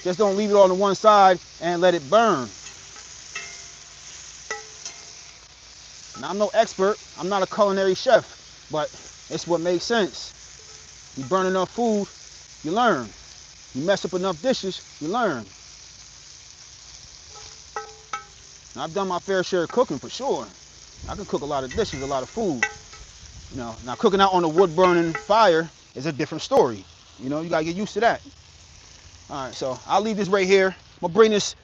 Just don't leave it on the one side and let it burn. Now I'm no expert, I'm not a culinary chef, but it's what makes sense. You burn enough food, you learn. You mess up enough dishes, you learn. Now, I've done my fair share of cooking for sure. I can cook a lot of dishes, a lot of food. You know, now cooking out on a wood burning fire is a different story. You know, you gotta get used to that. All right, so I'll leave this right here. I'm gonna bring this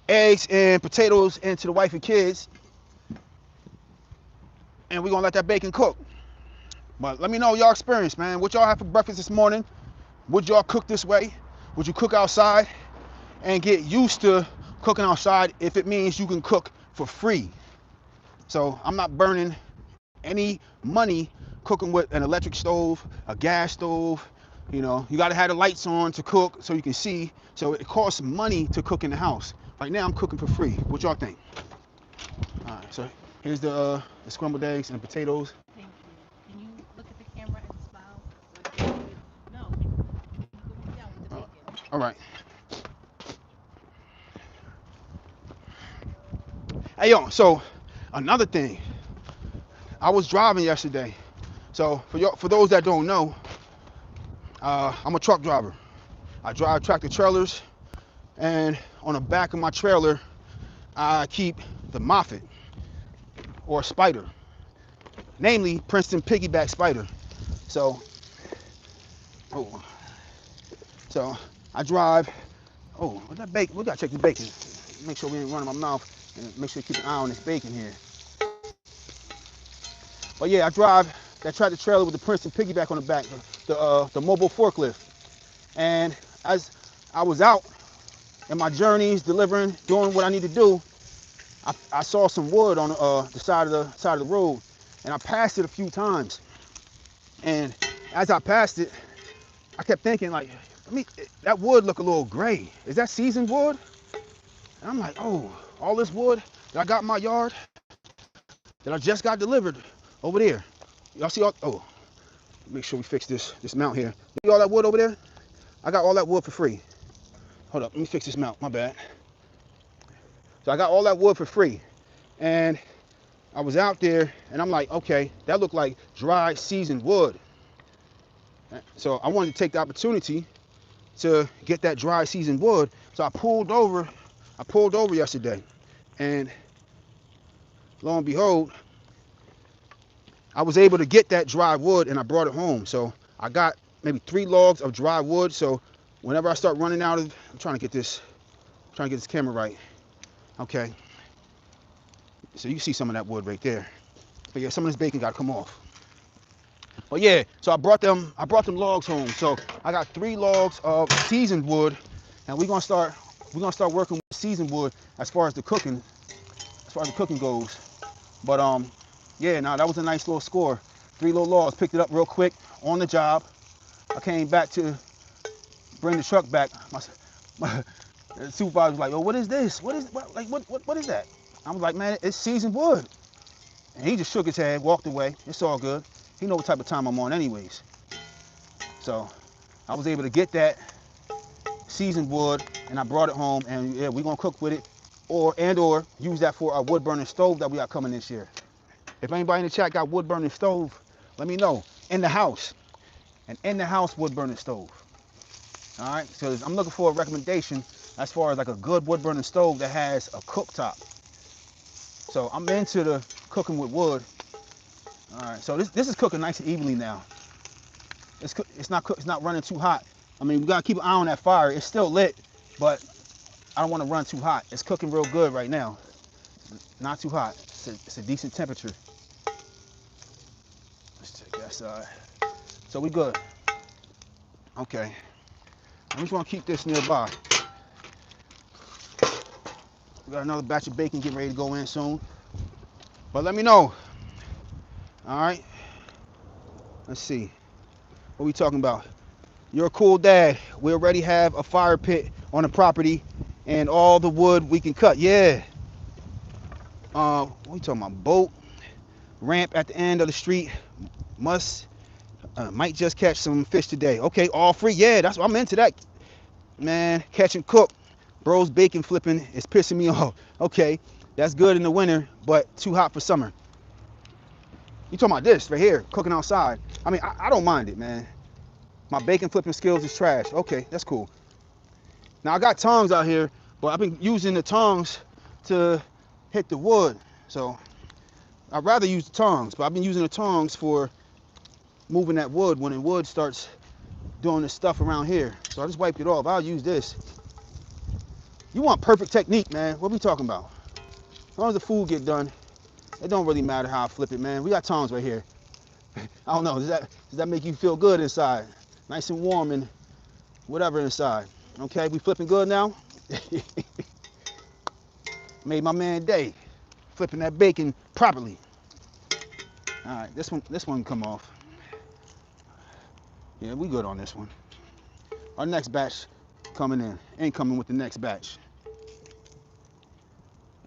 eggs and potatoes into the wife and kids, and we're gonna let that bacon cook. But let me know y'all experience, man. What y'all have for breakfast this morning? Would y'all cook this way? Would you cook outside? And get used to cooking outside if it means you can cook for free. So I'm not burning any money cooking with an electric stove, a gas stove. You know, you gotta have the lights on to cook so you can see. So it costs money to cook in the house. Right now I'm cooking for free. What y'all think? All right, so here's the scrambled eggs and the potatoes. Thank you. Can you look at the camera and smile? No. Go look down with the bacon. All right. Hey yo, so another thing. I was driving yesterday. So for those that don't know, I'm a truck driver. I drive tractor trailers, and on the back of my trailer, I keep the Moffat or Spider, namely Princeton Piggyback Spider. So, so I drive. Oh, what's that bacon? We gotta check this bacon. Make sure we ain't running my mouth, and make sure you keep an eye on this bacon here. But yeah, I drive that tractor trailer with the Princeton Piggyback on the back, the mobile forklift. And as I was out in my journeys, delivering, doing what I need to do, I saw some wood on the side of the road, and I passed it a few times. And as I passed it, I kept thinking like, that wood look a little gray. Is that seasoned wood? And I'm like, oh, all this wood that I got in my yard that I just got delivered over there. Y'all see all? Oh, make sure we fix this mount here. See all that wood over there? I got all that wood for free. Hold up, let me fix this mount. My bad. So I got all that wood for free, and I was out there, and I'm like, okay, that looked like dry, seasoned wood. So I wanted to take the opportunity to get that dry, seasoned wood. So I pulled over yesterday, and lo and behold, I was able to get that dry wood, and I brought it home. So I got maybe 3 logs of dry wood. So whenever I start running out of, I'm trying to get this camera right. Okay. So you can see some of that wood right there. But yeah, some of this bacon got to come off. But yeah, so I brought them logs home. So I got 3 logs of seasoned wood, and we're gonna start working with seasoned wood as far as the cooking goes. But yeah, now that was a nice little score. 3 little logs, picked it up real quick on the job. I came back to bring the truck back. My supervisor was like, "Oh, what is this? What is that?" I was like, "Man, it's seasoned wood." And he just shook his head, walked away. It's all good. He know what type of time I'm on anyways. So I was able to get that seasoned wood, and I brought it home, and yeah, we're gonna cook with it or use that for our wood burning stove that we got coming this year. If anybody in the chat got wood burning stove, let me know. In the house. An in the house wood burning stove. All right, so I'm looking for a recommendation as far as like a good wood burning stove that has a cooktop. So I'm into the cooking with wood. All right, so this is cooking nice and evenly now. It's not running too hot. I mean, we gotta keep an eye on that fire. It's still lit, but I don't want to run too hot. It's cooking real good right now. Not too hot. It's a decent temperature. Let's check that side. So we good. Okay. I just want to keep this nearby. We got another batch of bacon getting ready to go in soon. But let me know. All right. Let's see. What we talking about? You're a cool dad. We already have a fire pit on the property and all the wood we can cut. Yeah. What we talking about? Boat ramp at the end of the street. Might just catch some fish today. Okay, all free. Yeah, that's what I'm into that. Man, catch and cook. Bro's bacon flipping is pissing me off. Okay, that's good in the winter, but too hot for summer. You talking about this right here, cooking outside. I mean, I don't mind it, man. My bacon flipping skills is trash. Okay, that's cool. Now I got tongs out here, but I've been using the tongs to hit the wood. So I'd rather use the tongs, but I've been using the tongs for moving that wood when the wood starts doing this stuff around here. So I just wiped it off. I'll use this. You want perfect technique, man. What are we talking about? As long as the food get done, it don't really matter how I flip it, man. We got tongs right here. I don't know, does that make you feel good inside? Nice and warm and whatever inside. Okay, we flipping good now? Made my man day, flipping that bacon properly. All right, this one come off. Yeah, we good on this one. Our next batch coming in. Ain't coming with the next batch.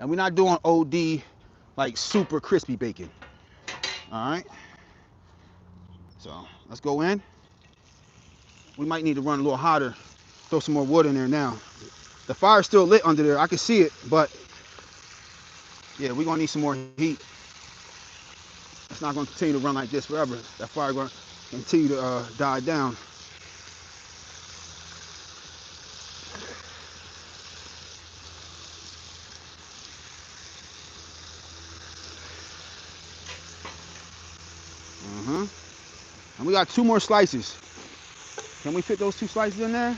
And we're not doing OD like super crispy bacon. All right. So let's go in. We might need to run a little hotter. Throw some more wood in there now. The fire's still lit under there. I can see it, but yeah, we're gonna need some more heat. It's not going to continue to run like this forever. That fire going to continue to die down. And we got 2 more slices. Can we fit those 2 slices in there?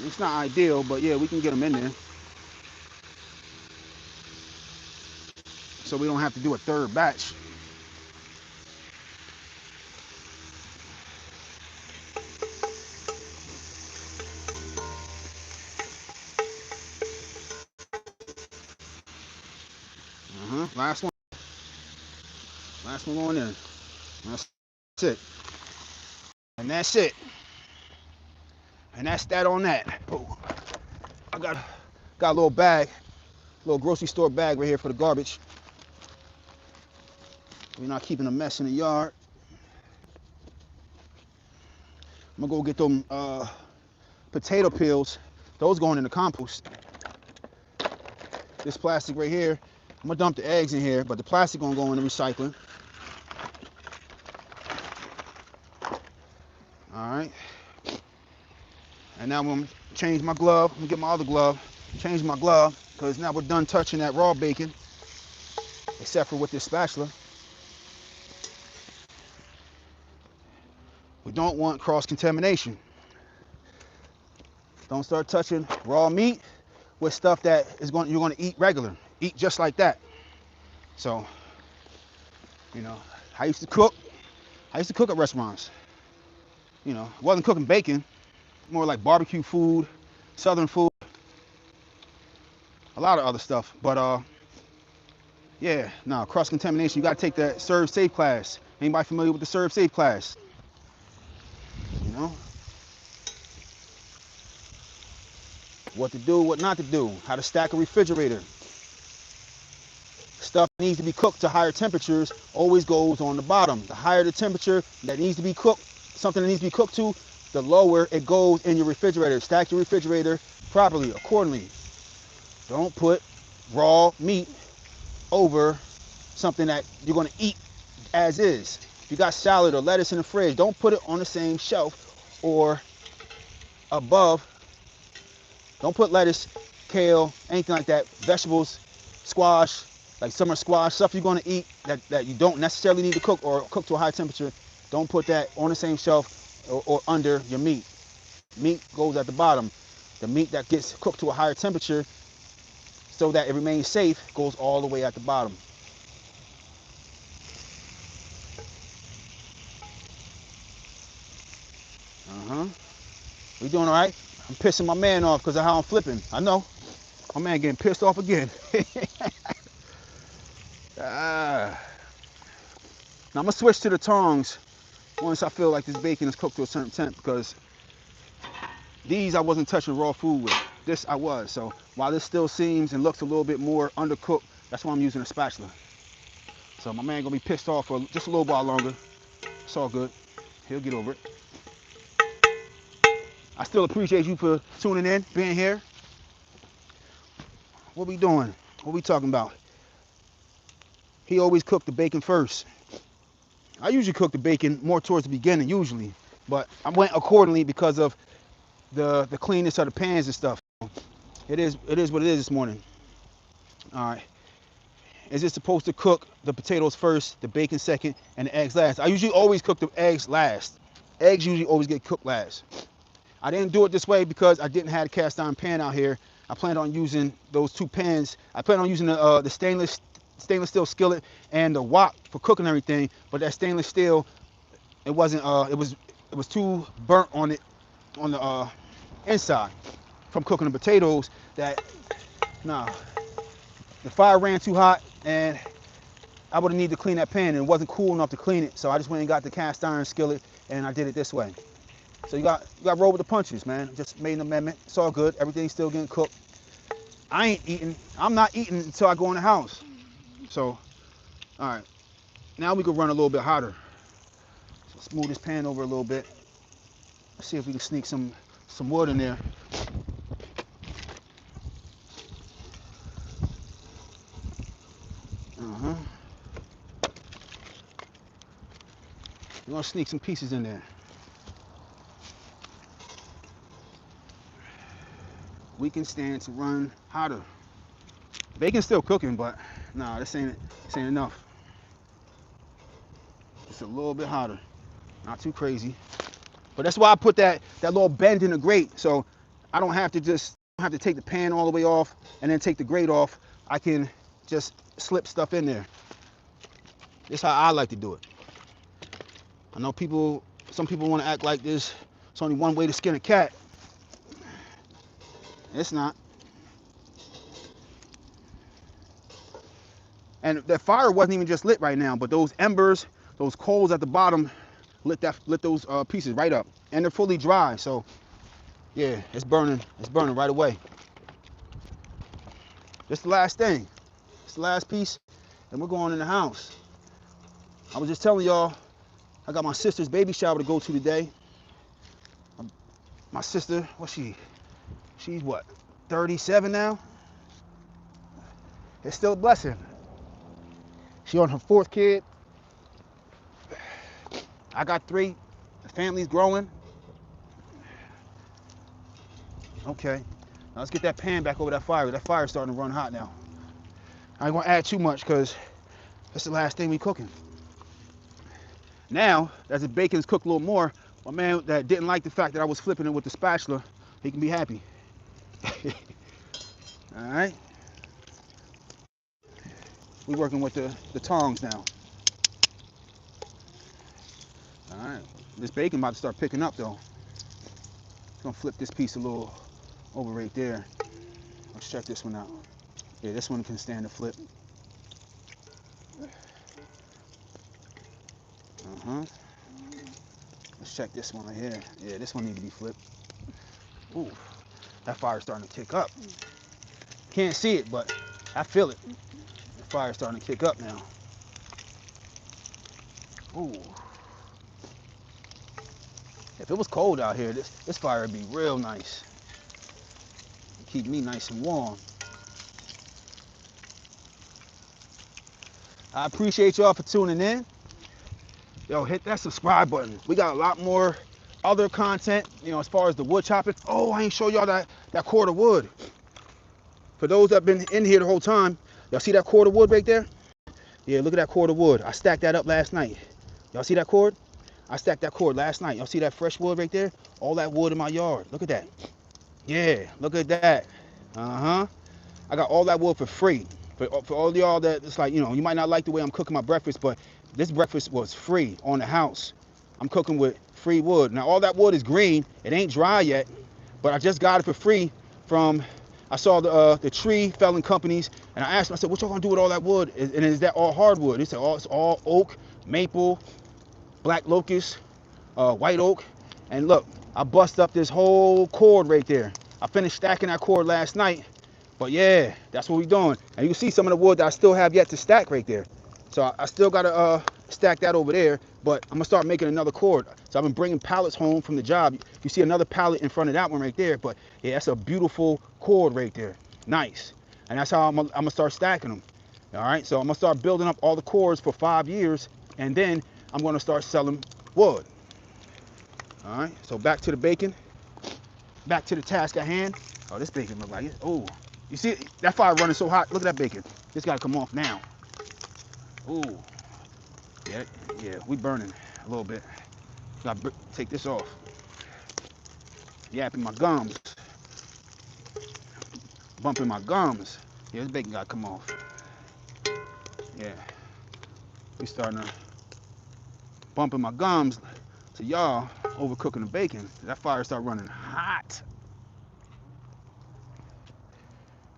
It's not ideal, but yeah, we can get them in there. So we don't have to do a 3rd batch. Last one. Last one going in. That's it. And that's it. And that's that on that. Oh, I got a little bag, little grocery store bag right here for the garbage. We're not keeping a mess in the yard. I'm gonna go get them potato peels. Those going in the compost. This plastic right here, I'm gonna dump the eggs in here, but the plastic gonna go in the recycling. All right. And now I'm gonna change my glove. I'm gonna get my other glove. Change my glove because now we're done touching that raw bacon, except for with this spatula. We don't want cross-contamination. Don't start touching raw meat with stuff that you're going to eat regular. Eat just like that. So, you know, I used to cook at restaurants. You know, I wasn't cooking bacon, more like barbecue food, southern food, a lot of other stuff. But yeah, no, cross-contamination, you got to take that Serve Safe class. Anybody familiar with the Serve Safe class? You know, what to do, what not to do, how to stack a refrigerator. Stuff that needs to be cooked to higher temperatures always goes on the bottom. The higher the temperature that needs to be cooked, something that needs to be cooked to, the lower it goes in your refrigerator. Stack your refrigerator properly, accordingly. Don't put raw meat over something that you're going to eat as is. If you got salad or lettuce in the fridge, don't put it on the same shelf or above. Don't put lettuce, kale, anything like that, vegetables, squash, like summer squash, stuff you're going to eat that you don't necessarily need to cook or cook to a high temperature. Don't put that on the same shelf or under your meat. Meat goes at the bottom. The meat that gets cooked to a higher temperature so that it remains safe goes all the way at the bottom. We doing all right? I'm pissing my man off because of how I'm flipping. I know. My man getting pissed off again. Now I'm gonna switch to the tongs once I feel like this bacon is cooked to a certain temp, because these I wasn't touching raw food with. This I was. So while this still seems and looks a little bit more undercooked, that's why I'm using a spatula. So my man gonna be pissed off for just a little while longer. It's all good. He'll get over it. I still appreciate you for tuning in, being here. What we doing? What we talking about? He always cooked the bacon first. I usually cook the bacon more towards the beginning, usually. But I went accordingly because of the cleanness of the pans and stuff. It is what it is this morning. All right. Is it supposed to cook the potatoes first, the bacon second, and the eggs last? I usually always cook the eggs last. Eggs usually always get cooked last. I didn't do it this way because I didn't have a cast iron pan out here. I planned on using those 2 pans. I planned on using the stainless steel skillet and the wok for cooking everything, but that stainless steel, it wasn't it was too burnt on the inside from cooking the potatoes that the fire ran too hot and I would have needed to clean that pan and it wasn't cool enough to clean it. So I just went and got the cast iron skillet and I did it this way. So you got to roll with the punches, man. Just made an amendment. It's all good. Everything's still getting cooked. I ain't eating. I'm not eating until I go in the house. So, all right. Now we can run a little bit hotter. So let's move this pan over a little bit. Let's see if we can sneak some wood in there. gonna sneak some pieces in there. We can stand to run hotter. Bacon's still cooking, but nah, this ain't enough. It's a little bit hotter, not too crazy. But that's why I put that little bend in the grate, so I don't have to take the pan all the way off and then take the grate off. I can just slip stuff in there. This is how I like to do it. I know some people want to act like this. It's only one way to skin a cat. It's not. And the fire wasn't even just lit right now, but those embers, those coals at the bottom, lit those pieces right up, and they're fully dry. So, yeah, it's burning right away. This is the last thing. It's the last piece, and we're going in the house. I was just telling y'all, I got my sister's baby shower to go to today. My sister, she's what, 37 now? It's still a blessing. She on her 4th kid. I got 3. The family's growing. Okay, now let's get that pan back over that fire. That fire's starting to run hot now. I ain't gonna add too much because that's the last thing we cooking. Now, as the bacon's cooked a little more, my man that didn't like the fact that I was flipping it with the spatula, he can be happy. All right. We working with the tongs now. All right. This bacon about to start picking up though. I'm gonna flip this piece a little over right there. Let's check this one out. Yeah, this one can stand the flip. Let's check this one right here. Yeah, this one needs to be flipped. Ooh, that fire's starting to kick up. Can't see it, but I feel it. The fire's starting to kick up now. Ooh. If it was cold out here, this fire would be real nice. Keep me nice and warm. I appreciate y'all for tuning in. Yo, hit that subscribe button. We got a lot more other content, as far as the wood chopping. Oh, I ain't show y'all that cord of wood. For those that have been in here the whole time, y'all see that cord of wood right there? Yeah, look at that cord of wood. I stacked that up last night. Y'all see that cord? I stacked that cord last night. Y'all see that fresh wood right there? All that wood in my yard. Look at that. Yeah, look at that. I got all that wood for free. For all y'all that it's like, you might not like the way I'm cooking my breakfast, but this breakfast was free on the house. I'm cooking with free wood. Now all that wood is green. It ain't dry yet, but I just got it for free from, I saw the tree felling companies, and I asked them, I said, what y'all gonna do with all that wood? And is that all hardwood? They said, it's all oak, maple, black locust, white oak. And look, I bust up this whole cord right there. I finished stacking that cord last night. But yeah, that's what we're doing. And you can see some of the wood that I still have yet to stack right there. So I still got to stack that over there, but I'm going to start making another cord. So I've been bringing pallets home from the job. You see another pallet in front of that one right there, but yeah, that's a beautiful cord right there. Nice. And that's how I'm going to start stacking them. All right, so I'm going to start building up all the cords for 5 years, and then I'm going to start selling wood. All right, so back to the bacon. Back to the task at hand. Oh, this bacon look like it. Oh. You see that fire running so hot? Look at that bacon. This got to come off now. Ooh. Yeah, we burning a little bit. Got to take this off. Yapping my gums. Bumping my gums. Yeah, this bacon got to come off. Yeah. We starting to bumping my gums to y'all overcooking the bacon. That fire start running hot.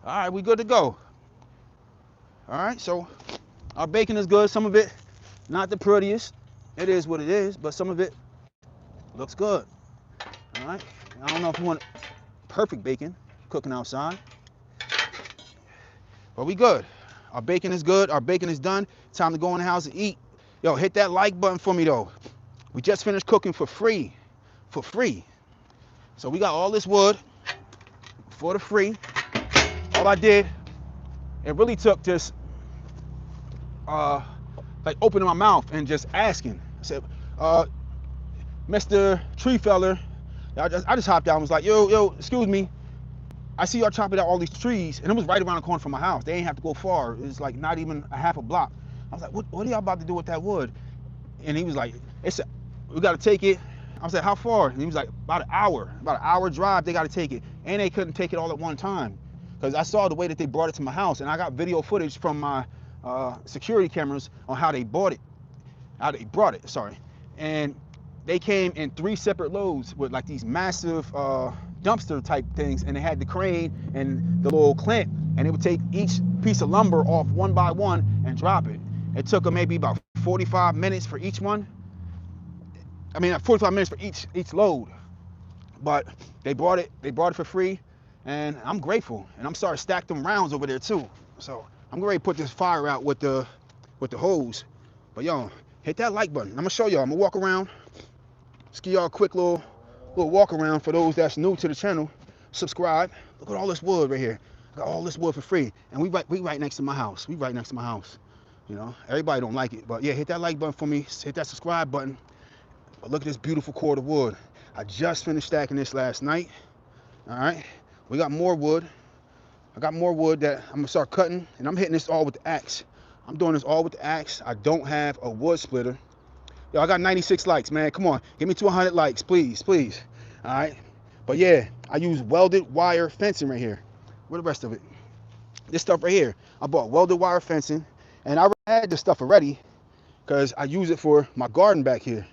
All right, we good to go. All right, so our bacon is good. Some of it not the prettiest. It is what it is, but some of it looks good. All right, I don't know if you want perfect bacon cooking outside, but we good. Our bacon is good. Our bacon is done. Time to go in the house and eat. Yo, hit that like button for me though. We just finished cooking for free. So we got all this wood for the free. All I did, it really took just like opening my mouth and just asking. I said, Mr. Tree Feller, I just hopped out and was like, yo, excuse me. I see y'all chopping out all these trees, and it was right around the corner from my house. They ain't have to go far. It's like not even a half a block. I was like, what are y'all about to do with that wood? And he was like, we got to take it. I was like, how far? And he was like, about an hour drive. They got to take it, and they couldn't take it all at one time, because I saw the way that they brought it to my house, and I got video footage from my security cameras on how they brought it. Sorry, and they came in 3 separate loads with like these massive dumpster type things, and they had the crane and the little clamp, and they would take each piece of lumber off one by one and drop it. It took them maybe about 45 minutes for each one. 45 minutes for each load. But they brought it for free, and I'm grateful. And I'm starting to stack them rounds over there too. So I'm ready to put this fire out with the hose. But yo, hit that like button. I'm gonna show y'all. I'm gonna walk around. Just give y'all a quick little walk around for those that's new to the channel. Subscribe. Look at all this wood right here. I got all this wood for free, and we right next to my house. You know, everybody don't like it, but yeah, hit that like button for me. Hit that subscribe button. But look at this beautiful cord of wood. I just finished stacking this last night. All right, we got more wood. I got more wood that I'm gonna start cutting, and I'm hitting this all with the axe. I'm doing this all with the axe. I don't have a wood splitter. Yo, I got 96 likes, man. Come on, give me to 100 likes, please. All right, but yeah, I use welded wire fencing right here. Where the rest of it? This stuff right here. I bought welded wire fencing, and I had this stuff already because I use it for my garden back here.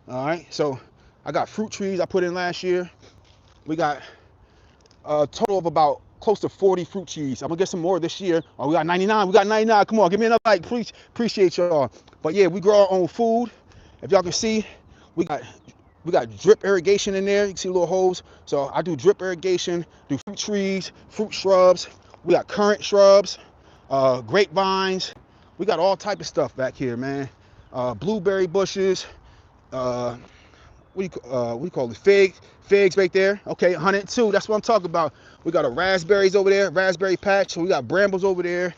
All right, so I got fruit trees I put in last year. We got a total of about close to 40 fruit trees. I'm gonna get some more this year. Oh, we got 99. Come on, give me another like. Please, appreciate y'all. But yeah, we grow our own food. If y'all can see, we got drip irrigation in there. You can see little holes. So I do drip irrigation, do fruit trees, fruit shrubs. We got currant shrubs, grapevines. We got all type of stuff back here, man. Blueberry bushes. What do you call it? Figs right there. Okay, 102. That's what I'm talking about. We got a raspberries over there, raspberry patch. So we got brambles over there.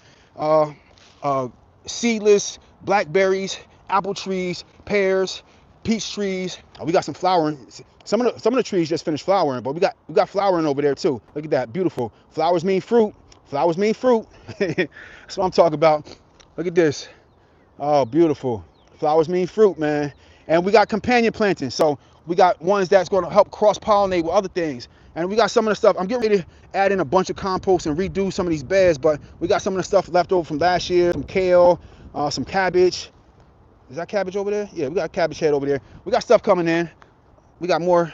Seedless blackberries, apple trees, pears, peach trees. We got some flowering. Some of the trees just finished flowering, but we got flowering over there too. Look at that, beautiful. Flowers mean fruit. Flowers mean fruit. That's what I'm talking about. Look at this. Oh, beautiful. Flowers mean fruit, man. And we got companion planting. So we got ones that's going to help cross-pollinate with other things. And we got some of the stuff. I'm getting ready to add in a bunch of compost and redo some of these beds, but we got some of the stuff left over from last year. Some kale, some cabbage. Is that cabbage over there? Yeah, we got a cabbage head over there. We got stuff coming in. We got more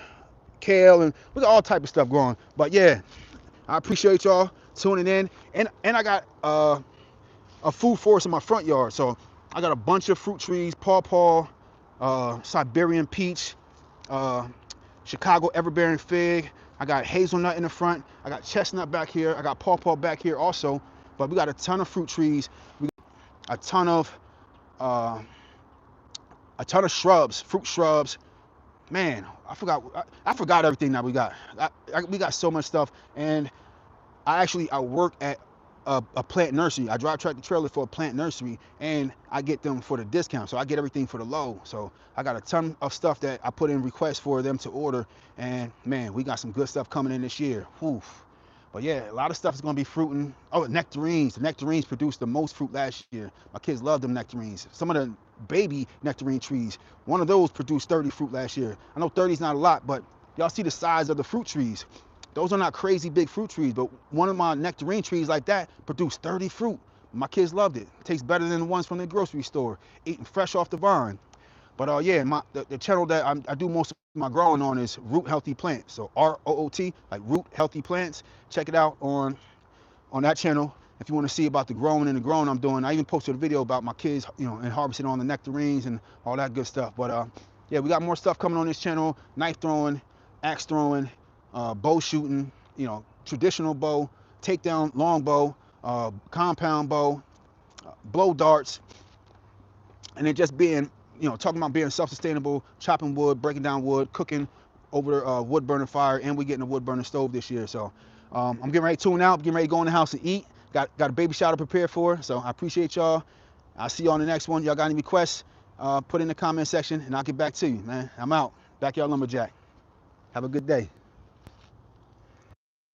kale, and we got all type of stuff growing. But yeah, I appreciate y'all tuning in. And I got a food forest in my front yard. So I got a bunch of fruit trees, pawpaw, Siberian peach, Chicago everbearing fig. I got hazelnut in the front. I got chestnut back here. I got pawpaw back here also. But we got a ton of fruit trees. We got a ton of shrubs, fruit shrubs. Man, I forgot everything that we got. We got so much stuff. And I work at a plant nursery. I drive tractor trailer for a plant nursery, and I get them for the discount. So I get everything for the low. So I got a ton of stuff that I put in requests for them to order. And man, we got some good stuff coming in this year. Oof. But yeah, a lot of stuff is going to be fruiting. Oh, nectarines. The nectarines produced the most fruit last year. My kids love them nectarines. Some of the baby nectarine trees, one of those produced 30 fruit last year. I know 30 is not a lot, but y'all see the size of the fruit trees. Those are not crazy big fruit trees, but one of my nectarine trees like that produced 30 fruit. My kids loved it. It tastes better than the ones from the grocery store, eating fresh off the vine. But yeah, the channel that I do most of my growing on is Root Healthy Plants. So ROOT, like Root Healthy Plants. Check it out on that channel if you want to see about the growing I'm doing. I even posted a video about my kids, and harvesting on the nectarines and all that good stuff. But yeah, we got more stuff coming on this channel: knife throwing, axe throwing, bow shooting, traditional bow, takedown long bow, compound bow, blow darts, and then just being, talking about being self-sustainable, chopping wood, breaking down wood, cooking over the wood burner fire, and we're getting a wood burner stove this year. So I'm getting ready to tune out, getting ready to go in the house and eat. Got a baby shower prepared for, so I appreciate y'all. I'll see you on the next one. Y'all got any requests? put in the comment section and I'll get back to you, man. I'm out. Backyard Lumberjack. Have a good day.